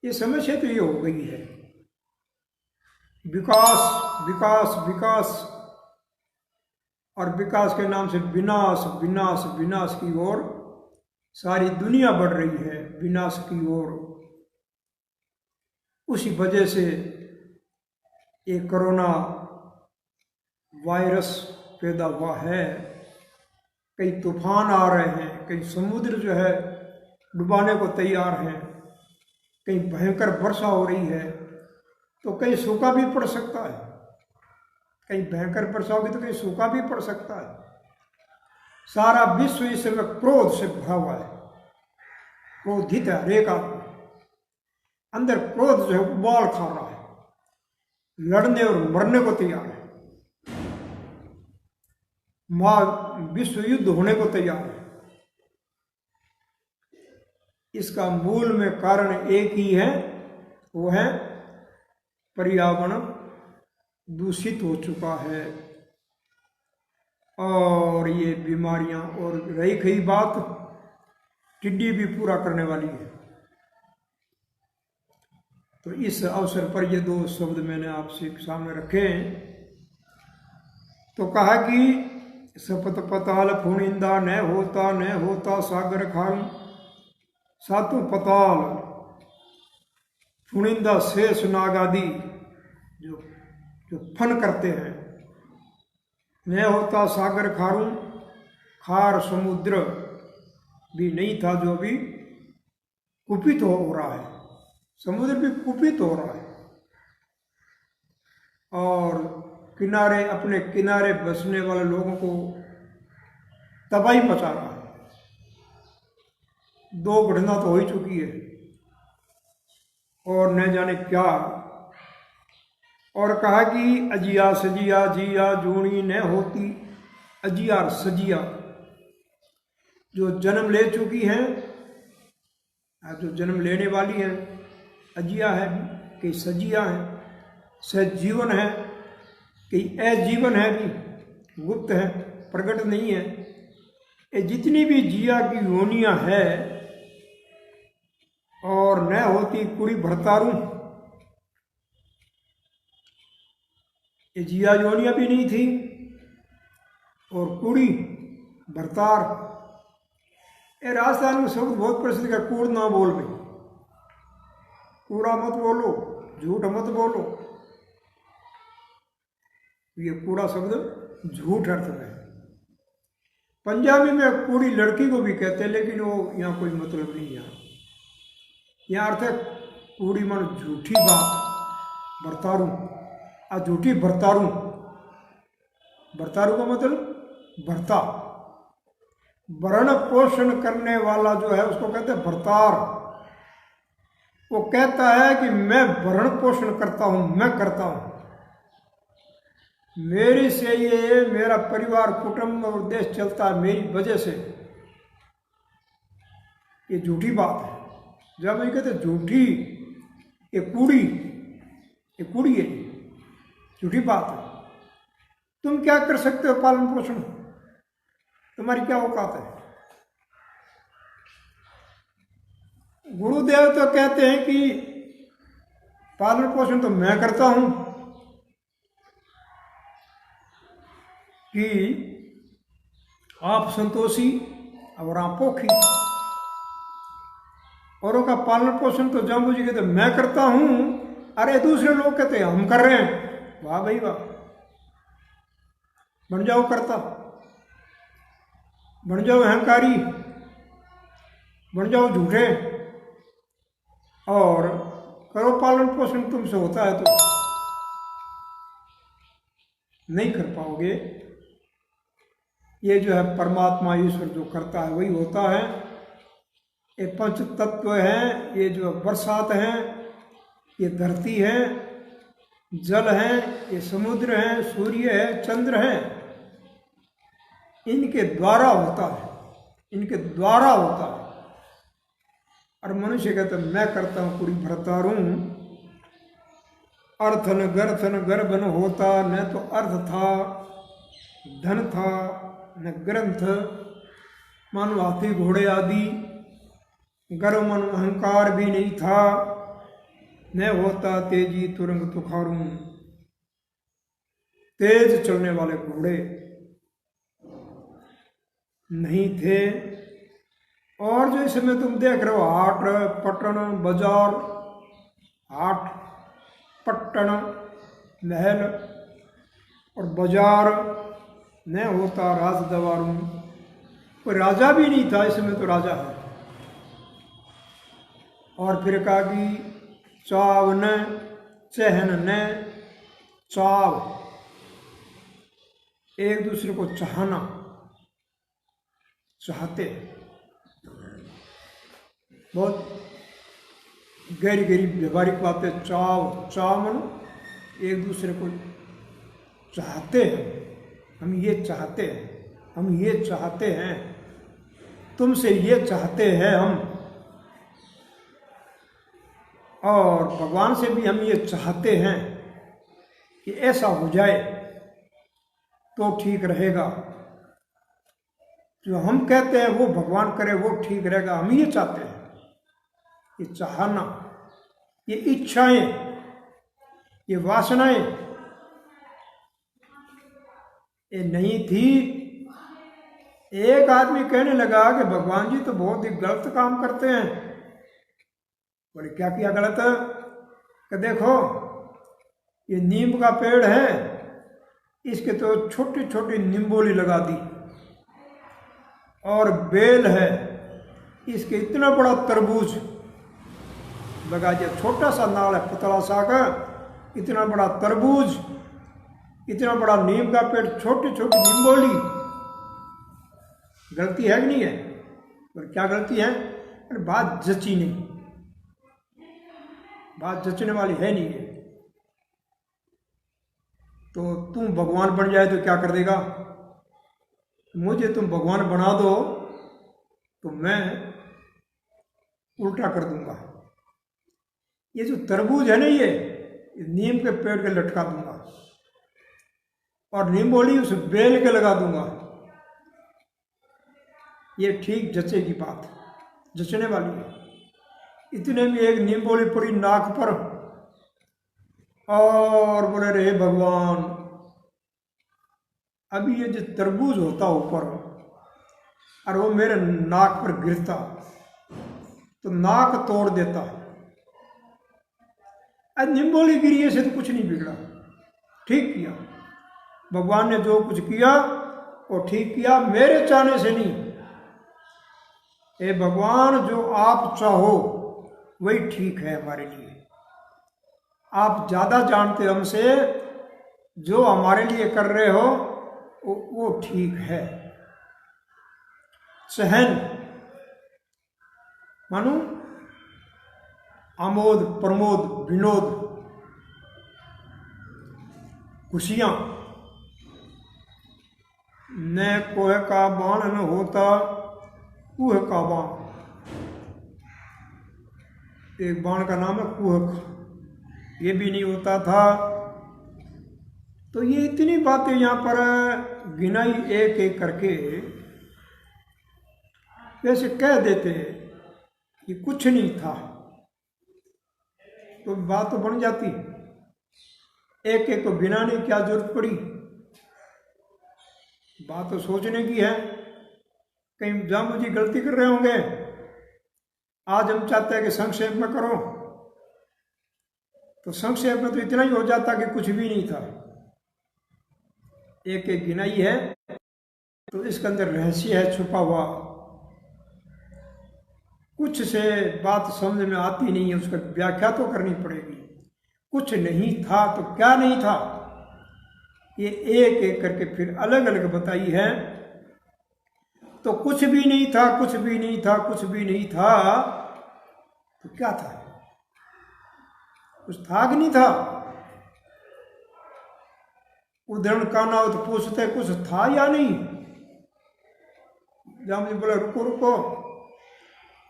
ये समस्या तो ये हो गई है। विकास विकास विकास, और विकास के नाम से विनाश विनाश विनाश की ओर सारी दुनिया बढ़ रही है, विनाश की ओर। उसी वजह से ये कोरोना वायरस पैदा हुआ है। कई तूफान आ रहे हैं, कई समुद्र जो है डुबाने को तैयार हैं, कहीं भयंकर वर्षा हो रही है, तो कहीं सूखा भी पड़ सकता है। कहीं भयंकर वर्षा होगी तो कहीं सूखा भी पड़ सकता है। सारा विश्व इस समय क्रोध से भरा हुआ है, क्रोधित है। हरेक आदमी अंदर क्रोध जो है उबाल खा रहा है, लड़ने और मरने को तैयार है, विश्व युद्ध होने को तैयार है। इसका मूल में कारण एक ही है, वो है पर्यावरण दूषित हो चुका है, और ये बीमारियां, और रही कई बात, टिड्डी भी पूरा करने वाली है। तो इस अवसर पर ये 2 शब्द मैंने आपसे सामने रखे हैं। तो कहा कि सपत पताल फुणिंदा न होता सागर खान। सातों पताल, फुणिंदा शेष नाग आदि जो जो फन करते हैं, न होता सागर खारू, खार समुद्र भी नहीं था जो भी कुपित हो रहा है, समुद्र भी कुपित हो रहा है, और किनारे, अपने किनारे बसने वाले लोगों को तबाही मचा रहा है। 2 घटना तो हो ही चुकी है, और न जाने क्या। और कहा कि अजिया सजिया जिया जूणी न होती। अजिया और सजिया जो जन्म ले चुकी हैं, जो जन्म लेने वाली हैं, अजिया है कि सजिया है, सजीवन है कि अजीवन है, भी गुप्त है, प्रकट नहीं है। ये जितनी भी जिया की योनियां है, और न होती कुड़ी भरतारू, ये जिया योनियां भी नहीं थी, और कुड़ी भरतार, ये राजस्थान में शब्द बहुत प्रसिद्ध है, कूड़ ना बोल भाई, कूड़ा मत बोलो, झूठ मत बोलो। ये कूड़ा शब्द झूठ अर्थ में है। पंजाबी में कूड़ी लड़की को भी कहते हैं, लेकिन वो यहाँ कोई मतलब नहीं है। यहाँ अर्थ है कूड़ी मन झूठी बात, बरतारू, झूठी बरतारू। बरतारू का मतलब भरता, भरण पोषण करने वाला जो है उसको कहते हैं भरतार। वो कहता है कि मैं भरण पोषण करता हूं, मैं करता हूं, मेरी से ये मेरा परिवार, कुटुंब और देश चलता है मेरी वजह से। ये झूठी बात है। जब ये कहते झूठी, ये कूड़ी है, झूठी बात है। तुम क्या कर सकते हो पालन पोषण, तुम्हारी क्या औकात है। गुरुदेव तो कहते हैं कि पालन पोषण तो मैं करता हूं, कि आप संतोषी और आप पोखी, औरों का पालन पोषण तो जाम्बू जी कहते मैं करता हूं, अरे दूसरे लोग कहते हम कर रहे हैं। वाह भाई वाह, बन जाओ करता, बन जाओ अहंकारी, बन जाओ झूठे, और करो पालन पोषण। तुमसे होता है तो नहीं कर पाओगे। ये जो है परमात्मा ईश्वर जो करता है वही होता है। ये पंच तत्व हैं, ये जो बरसात हैं, ये धरती है, जल है, ये समुद्र है, सूर्य है, चंद्र है, इनके द्वारा होता है, इनके द्वारा होता है। और मनुष्य कहते मैं करता हूँ, पूरी भरतारू। अर्थन गर्थन गर्भन होता, न तो अर्थ था, धन था, न ग्रंथ, मानो हाथी घोड़े आदि, गर्व मन अहंकार भी नहीं था, न होता तेजी तुरंग तुखारू, तेज चलने वाले घोड़े नहीं थे। और जो इसमें तुम देख रहे हो हाट पट्टन बाजार, हाट पट्टन महल और बाजार, न होता राज दवारू, कोई राजा भी नहीं था, इसमें तो राजा है। और फिर कहा कि चाव न चहन न, चाव एक दूसरे को चाहना, चाहते, बहुत गहरी गहरी व्यवहारिक बातें। चावन एक दूसरे को चाहते हैं, हम ये चाहते हैं, हम ये चाहते हैं, तुमसे ये चाहते हैं हम, और भगवान से भी हम ये चाहते हैं कि ऐसा हो जाए तो ठीक रहेगा। जो हम कहते हैं वो भगवान करे वो ठीक रहेगा, हम ये चाहते हैं। ये चाहना, ये इच्छाएं, ये वासनाएं ये नहीं थी। एक आदमी कहने लगा कि भगवान जी तो बहुत ही गलत काम करते हैं। बोले क्या किया गलत? कि देखो ये नीम का पेड़ है, इसके तो छोटी छोटी निम्बोली लगा दी, और बेल है, इसके इतना बड़ा तरबूज लगा दिया। छोटा सा नाल है पतला सा का, इतना बड़ा तरबूज, इतना बड़ा नीम का पेड़, छोटी छोटी निम्बोली। गलती है कि नहीं है? पर क्या गलती है? अरे बात जची नहीं, बात जचने वाली है नहीं है। तो तुम भगवान बन जाए तो क्या कर देगा? मुझे तुम भगवान बना दो तो मैं उल्टा कर दूंगा। ये जो तरबूज है ना, ये नीम के पेड़ के लटका दूंगा और निम्बोली उस बेल के लगा दूंगा। ये ठीक जचेगी बात, जचने वाली है। इतने में एक निम्बोली पड़ी नाक पर और बोले रे भगवान, अभी ये जो तरबूज होता ऊपर और वो मेरे नाक पर गिरता तो नाक तोड़ देता। आज निम्बोली गिरी से तो कुछ नहीं बिगड़ा, ठीक किया। भगवान ने जो कुछ किया वो ठीक किया, मेरे चाहने से नहीं। ए भगवान, जो आप चाहो वही ठीक है हमारे लिए। आप ज़्यादा जानते हमसे, जो हमारे लिए कर रहे हो वो ठीक है। सहन मानो आमोद प्रमोद विनोद खुशियां, न कोह का बाण न होता कुह का बाण। एक बाण का नाम है कुहक, ये भी नहीं होता था। तो ये इतनी बातें यहाँ पर गिनाई एक एक करके, वैसे कह देते कि कुछ नहीं था तो बात तो बन जाती। एक एक को गिनाने की क्या जरूरत पड़ी? बात तो सोचने की है। कहीं जामू जी गलती कर रहे होंगे, आज हम चाहते हैं कि संक्षेप में करो, तो संक्षेप में तो इतना ही हो जाता कि कुछ भी नहीं था। एक एक गिनाई है तो इसके अंदर रहस्य है छुपा हुआ। कुछ से बात समझ में आती नहीं है, उसका व्याख्या तो करनी पड़ेगी। कुछ नहीं था तो क्या नहीं था, ये एक एक करके फिर अलग अलग बताई है। तो कुछ भी नहीं था, कुछ भी नहीं था, कुछ भी नहीं था तो क्या था? कुछ था कि नहीं था? उदाहरण का ना हो तो पूछते कुछ था या नहीं। जब बोले रुको रुको,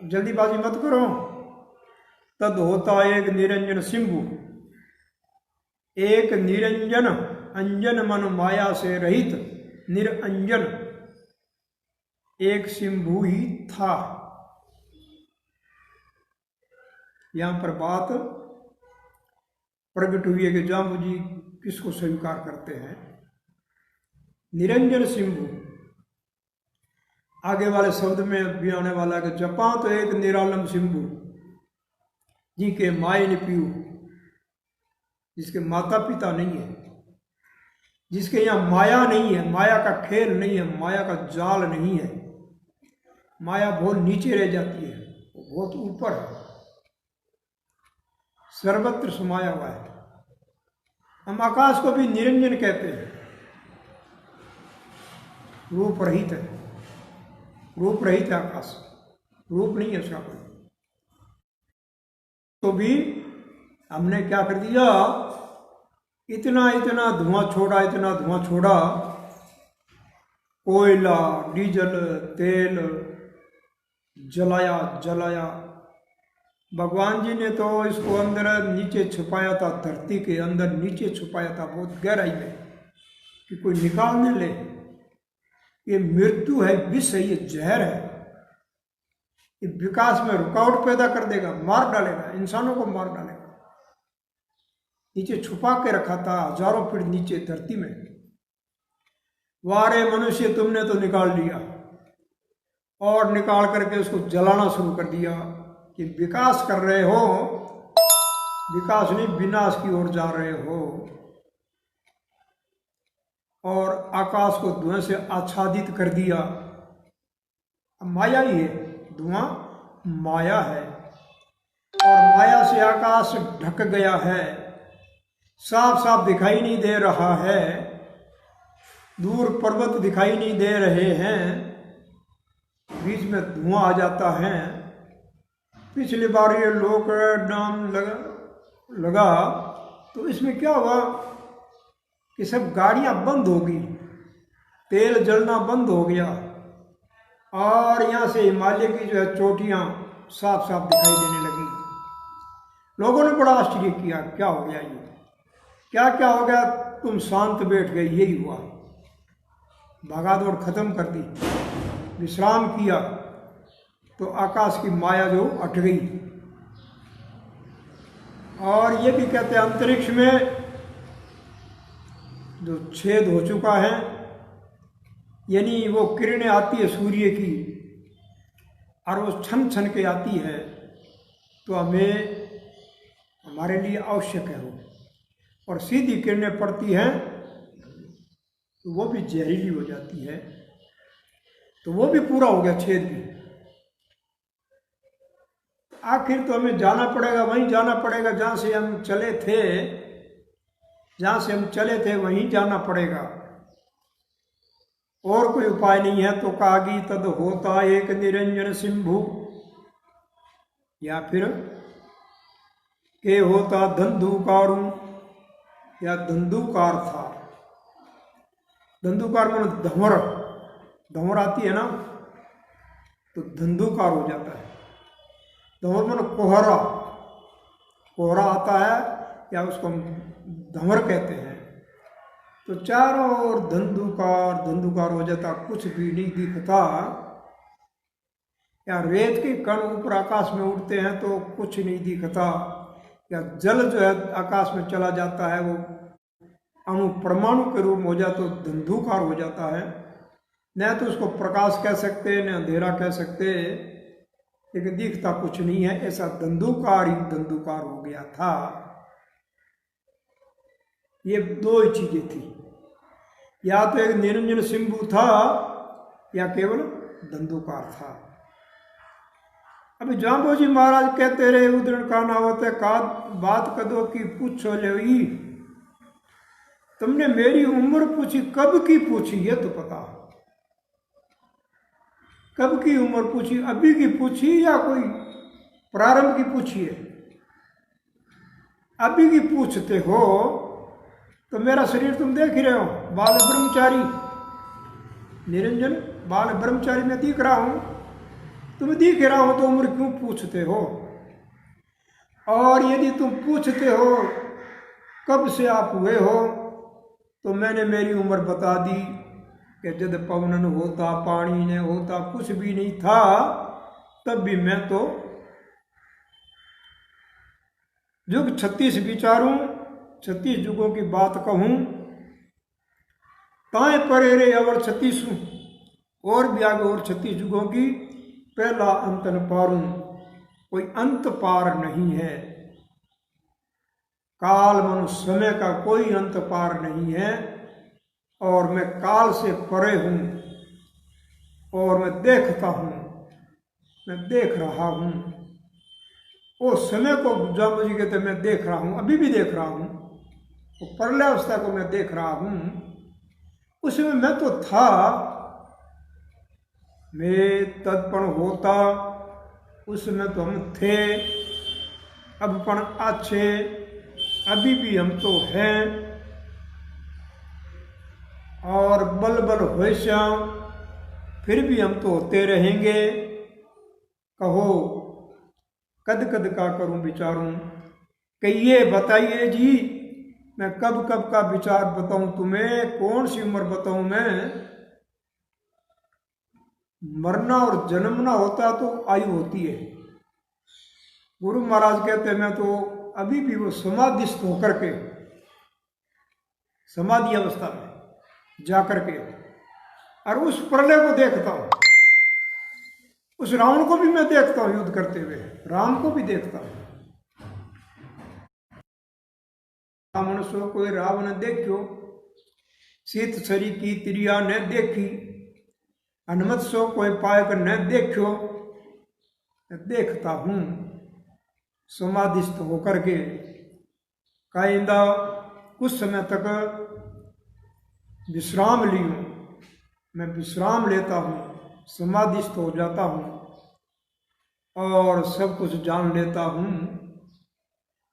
जल्दीबाजी मत करो। तद होता एक निरंजन सिंबु, एक निरंजन अंजन मन माया से रहित निरंजन एक सिंभु ही था। यहां पर बात प्रकट हुई है कि जाम्बू जी किसको स्वीकार करते हैं? निरंजन सिंभु। आगे वाले शब्द में भी आने वाला कि जपा तो एक निरालम सिंभु जी के माए निपियु, जिसके माता पिता नहीं है, जिसके यहाँ माया नहीं है, माया का खेल नहीं है, माया का जाल नहीं है। माया बहुत नीचे रह जाती है, वो बहुत ऊपर है, सर्वत्र समाया हुआ है। हम आकाश को भी निरंजन कहते हैं। रूप रहित है, रूप रहित है आकाश, रूप नहीं है उसका कोई। तो भी हमने क्या कर दिया, इतना इतना धुआं छोड़ा, इतना धुआं छोड़ा, कोयला डीजल तेल जलाया जलाया, भगवान जी ने तो इसको अंदर नीचे छुपाया था, धरती के अंदर नीचे छुपाया था, बहुत गहराई में, कि कोई निकाल न ले। ये मृत्यु है, विष है, ये जहर है, ये विकास में रुकावट पैदा कर देगा, मार डालेगा, इंसानों को मार डालेगा। नीचे छुपा के रखा था, हजारों फीट नीचे धरती में। वारे मनुष्य, तुमने तो निकाल लिया, और निकाल करके उसको जलाना शुरू कर दिया कि विकास कर रहे हो, विकास नहीं विनाश की ओर जा रहे हो। और आकाश को धुएं से आच्छादित कर दिया। माया ही है, धुआं माया है, और माया से आकाश ढक गया है, साफ साफ दिखाई नहीं दे रहा है, दूर पर्वत दिखाई नहीं दे रहे हैं, बीच में धुआं आ जाता है। पिछली बार ये लॉकडाउन लगा तो इसमें क्या हुआ कि सब गाड़ियां बंद हो गई, तेल जलना बंद हो गया, और यहाँ से हिमालय की जो है चोटियाँ साफ साफ दिखाई देने लगी। लोगों ने बड़ा आश्चर्य किया, क्या हो गया ये, क्या क्या हो गया, तुम शांत बैठ गए, यही हुआ। भागादौड़ खत्म कर दी, विश्राम किया, तो आकाश की माया जो हट गई। और ये भी कहते हैं अंतरिक्ष में जो छेद हो चुका है, यानी वो किरणें आती है सूर्य की, और वो छन छन के आती है, तो हमें हमारे लिए आवश्यक है वो। और सीधी किरणें पड़ती हैं तो वो भी जहरीली हो जाती है, तो वो भी पूरा हो गया, छेद भी। आखिर तो हमें जाना पड़ेगा, वहीं जाना पड़ेगा जहाँ से हम चले थे, जहाँ से हम चले थे वहीं जाना पड़ेगा, और कोई उपाय नहीं है। तो कागी तद होता एक निरंजन सिंभु, या फिर के होता धंधुकारु, या धंधुकार था। धंधुकार में धंवर, धंवर आती है ना, तो धंधुकार हो जाता है। धंवर में कोहरा, कोहरा आता है, या उसको हम धंवर कहते हैं। तो चारों ओर धंधुकार धंधुकार हो जाता, कुछ भी नहीं दिखता। या रेत के कण ऊपर आकाश में उड़ते हैं तो कुछ नहीं दिखता, या जल जो है आकाश में चला जाता है, वो अणु परमाणु के रूप में हो जाता तो धंधुकार हो जाता है। न तो उसको प्रकाश कह सकते, न अंधेरा कह सकते, लेकिन दिखता कुछ नहीं है। ऐसा धंधुकार ही धंधुकार हो गया था। ये दो ही चीजें थी, या तो एक निरंजन सिंभु था, या केवल धंधुकार था। अभी जाम्बोजी महाराज कहते रहे, उदरण का नावत है का बात कदों की पूछो ले, तुमने मेरी उम्र पूछी, कब की पूछी ये तो पता, कब की उम्र पूछी, अभी की पूछी या कोई प्रारंभ की पूछी है? अभी की पूछते हो तो मेरा शरीर तुम देख ही रहे हो, बाल ब्रह्मचारी, निरंजन बाल ब्रह्मचारी में दिख रहा हूं, तुम्हें दिख रहा हो, तो उम्र क्यों पूछते हो? और यदि तुम पूछते हो कब से आप हुए हो, तो मैंने मेरी उम्र बता दी कि जब पवनन होता, पानी ने होता, कुछ भी नहीं था, तब भी मैं तो युग 36 विचारूं, 36 युगों की बात कहूं, ताए परे रे अवर 36, और भी आगे और 36 युगों की, पहला अंत न पारूं, कोई अंत पार नहीं है। काल मनुष्य समय का कोई अंत पार नहीं है, और मैं काल से परे हूं, और मैं देखता हूं, मैं देख रहा हूं। वो समय को जाम्बू जी कहते मैं देख रहा हूं, अभी भी देख रहा हूं, वो प्रलय अवस्था को मैं देख रहा हूं। उसमें मैं तो था, मैं तदपण होता, उसमें तो हम थे, अब पण अच्छे, अभी भी हम तो हैं, और बल बल होय श्याम, फिर भी हम तो होते रहेंगे। कहो कद कद का करूं विचारूं, कहिए बताइए जी मैं कब कब का विचार बताऊं तुम्हें, कौन सी उम्र बताऊं मैं। मरना और जन्मना होता तो आयु होती है। गुरु महाराज कहते हैं मैं तो अभी भी वो समाधिस्थ होकर के, समाधि अवस्था में जाकर के, और उस प्रलय को देखता हूं, उस रावण को भी मैं देखता हूं युद्ध करते हुए, राम को भी देखता हूं। रावण सो कोई रावण देखो, सीत सरी की त्रिया ने देखी, हनुमत सो कोई पायक न देखो। देखता हूं समाधिस्थ होकर के, कायदा कुछ समय तक विश्राम लियो, मैं विश्राम लेता हूँ, समाधिस्थ हो जाता हूँ और सब कुछ जान लेता हूँ।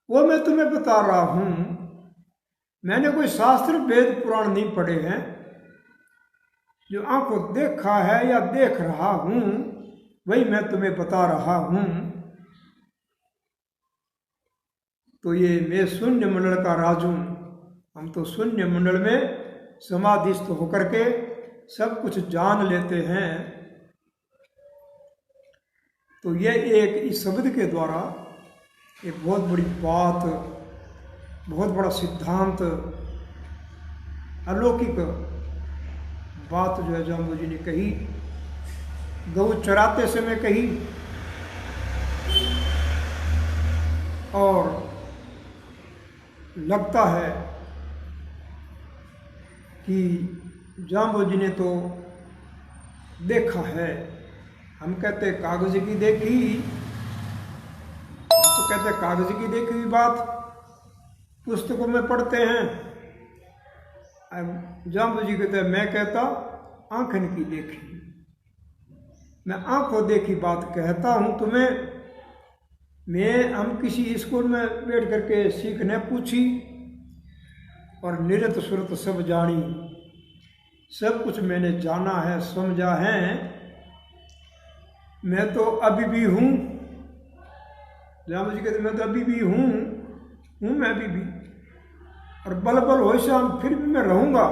वो मैं तुम्हें बता रहा हूँ, मैंने कोई शास्त्र वेद पुराण नहीं पढ़े हैं, जो आंखों देखा है या देख रहा हूँ वही मैं तुम्हें बता रहा हूँ। तो ये मैं शून्य मंडल का राजू, हम तो शून्य मंडल में समाधिस्थ होकर के सब कुछ जान लेते हैं। तो ये एक इस शब्द के द्वारा एक बहुत बड़ी बात, बहुत बड़ा सिद्धांत, अलौकिक बात जो है जाम्बू जी ने कही, गौ चराते समय कही। और लगता है कि जाम्बू जी ने तो देखा है। हम कहते कागज की देखी, तो कहते कागज की देखी हुई बात पुस्तकों में पढ़ते हैं। जाम्बू जी कहते मैं कहता आंखन की देखी, मैं आंखों देखी बात कहता हूं तुम्हें। हम किसी स्कूल में बैठ करके सीखने पूछी और निरत सुरत सब जानी, सब कुछ मैंने जाना है, समझा है। मैं तो अभी भी हूँ, जाम्बू जी कहते मैं तो अभी भी हूँ मैं अभी भी, और बल बल हो श्याम फिर भी मैं रहूँगा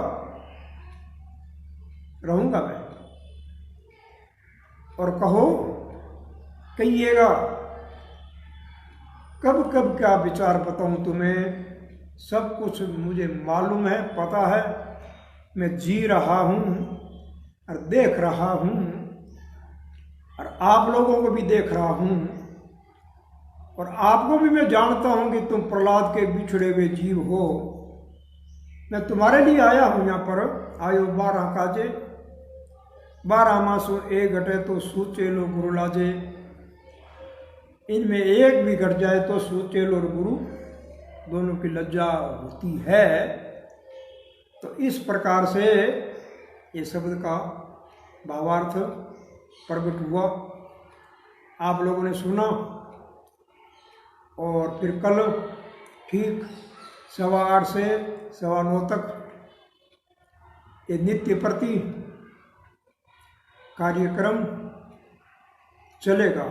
मैं। और कहो कहिएगा कब कब क्या विचार बताऊं तुम्हें, सब कुछ मुझे मालूम है, पता है। मैं जी रहा हूं और देख रहा हूं और आप लोगों को भी देख रहा हूं, और आपको भी मैं जानता हूं कि तुम प्रहलाद के बिछड़े हुए जीव हो। मैं तुम्हारे लिए आया हूं यहाँ पर। आयो 12 काजे 12 मासों एक घटे तो सूचे लो गुरु लाजे, इनमें एक भी घट जाए तो सूचेल और गुरु दोनों की लज्जा होती है। तो इस प्रकार से ये शब्द का भावार्थ प्रकट हुआ, आप लोगों ने सुना। और फिर कल ठीक 8:15 से 9:15 तक ये नित्य प्रति कार्यक्रम चलेगा,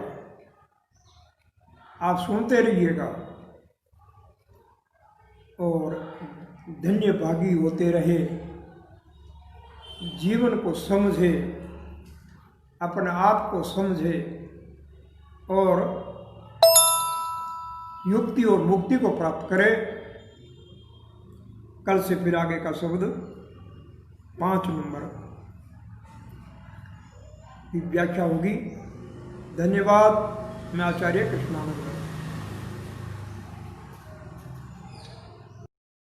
आप सुनते रहिएगा और धन्य भागी होते रहे, जीवन को समझे, अपने आप को समझे और युक्ति और मुक्ति को प्राप्त करे। कल से फिर आगे का शब्द 5 नंबर की व्याख्या होगी। धन्यवाद। मैं आचार्य कृष्णानंद।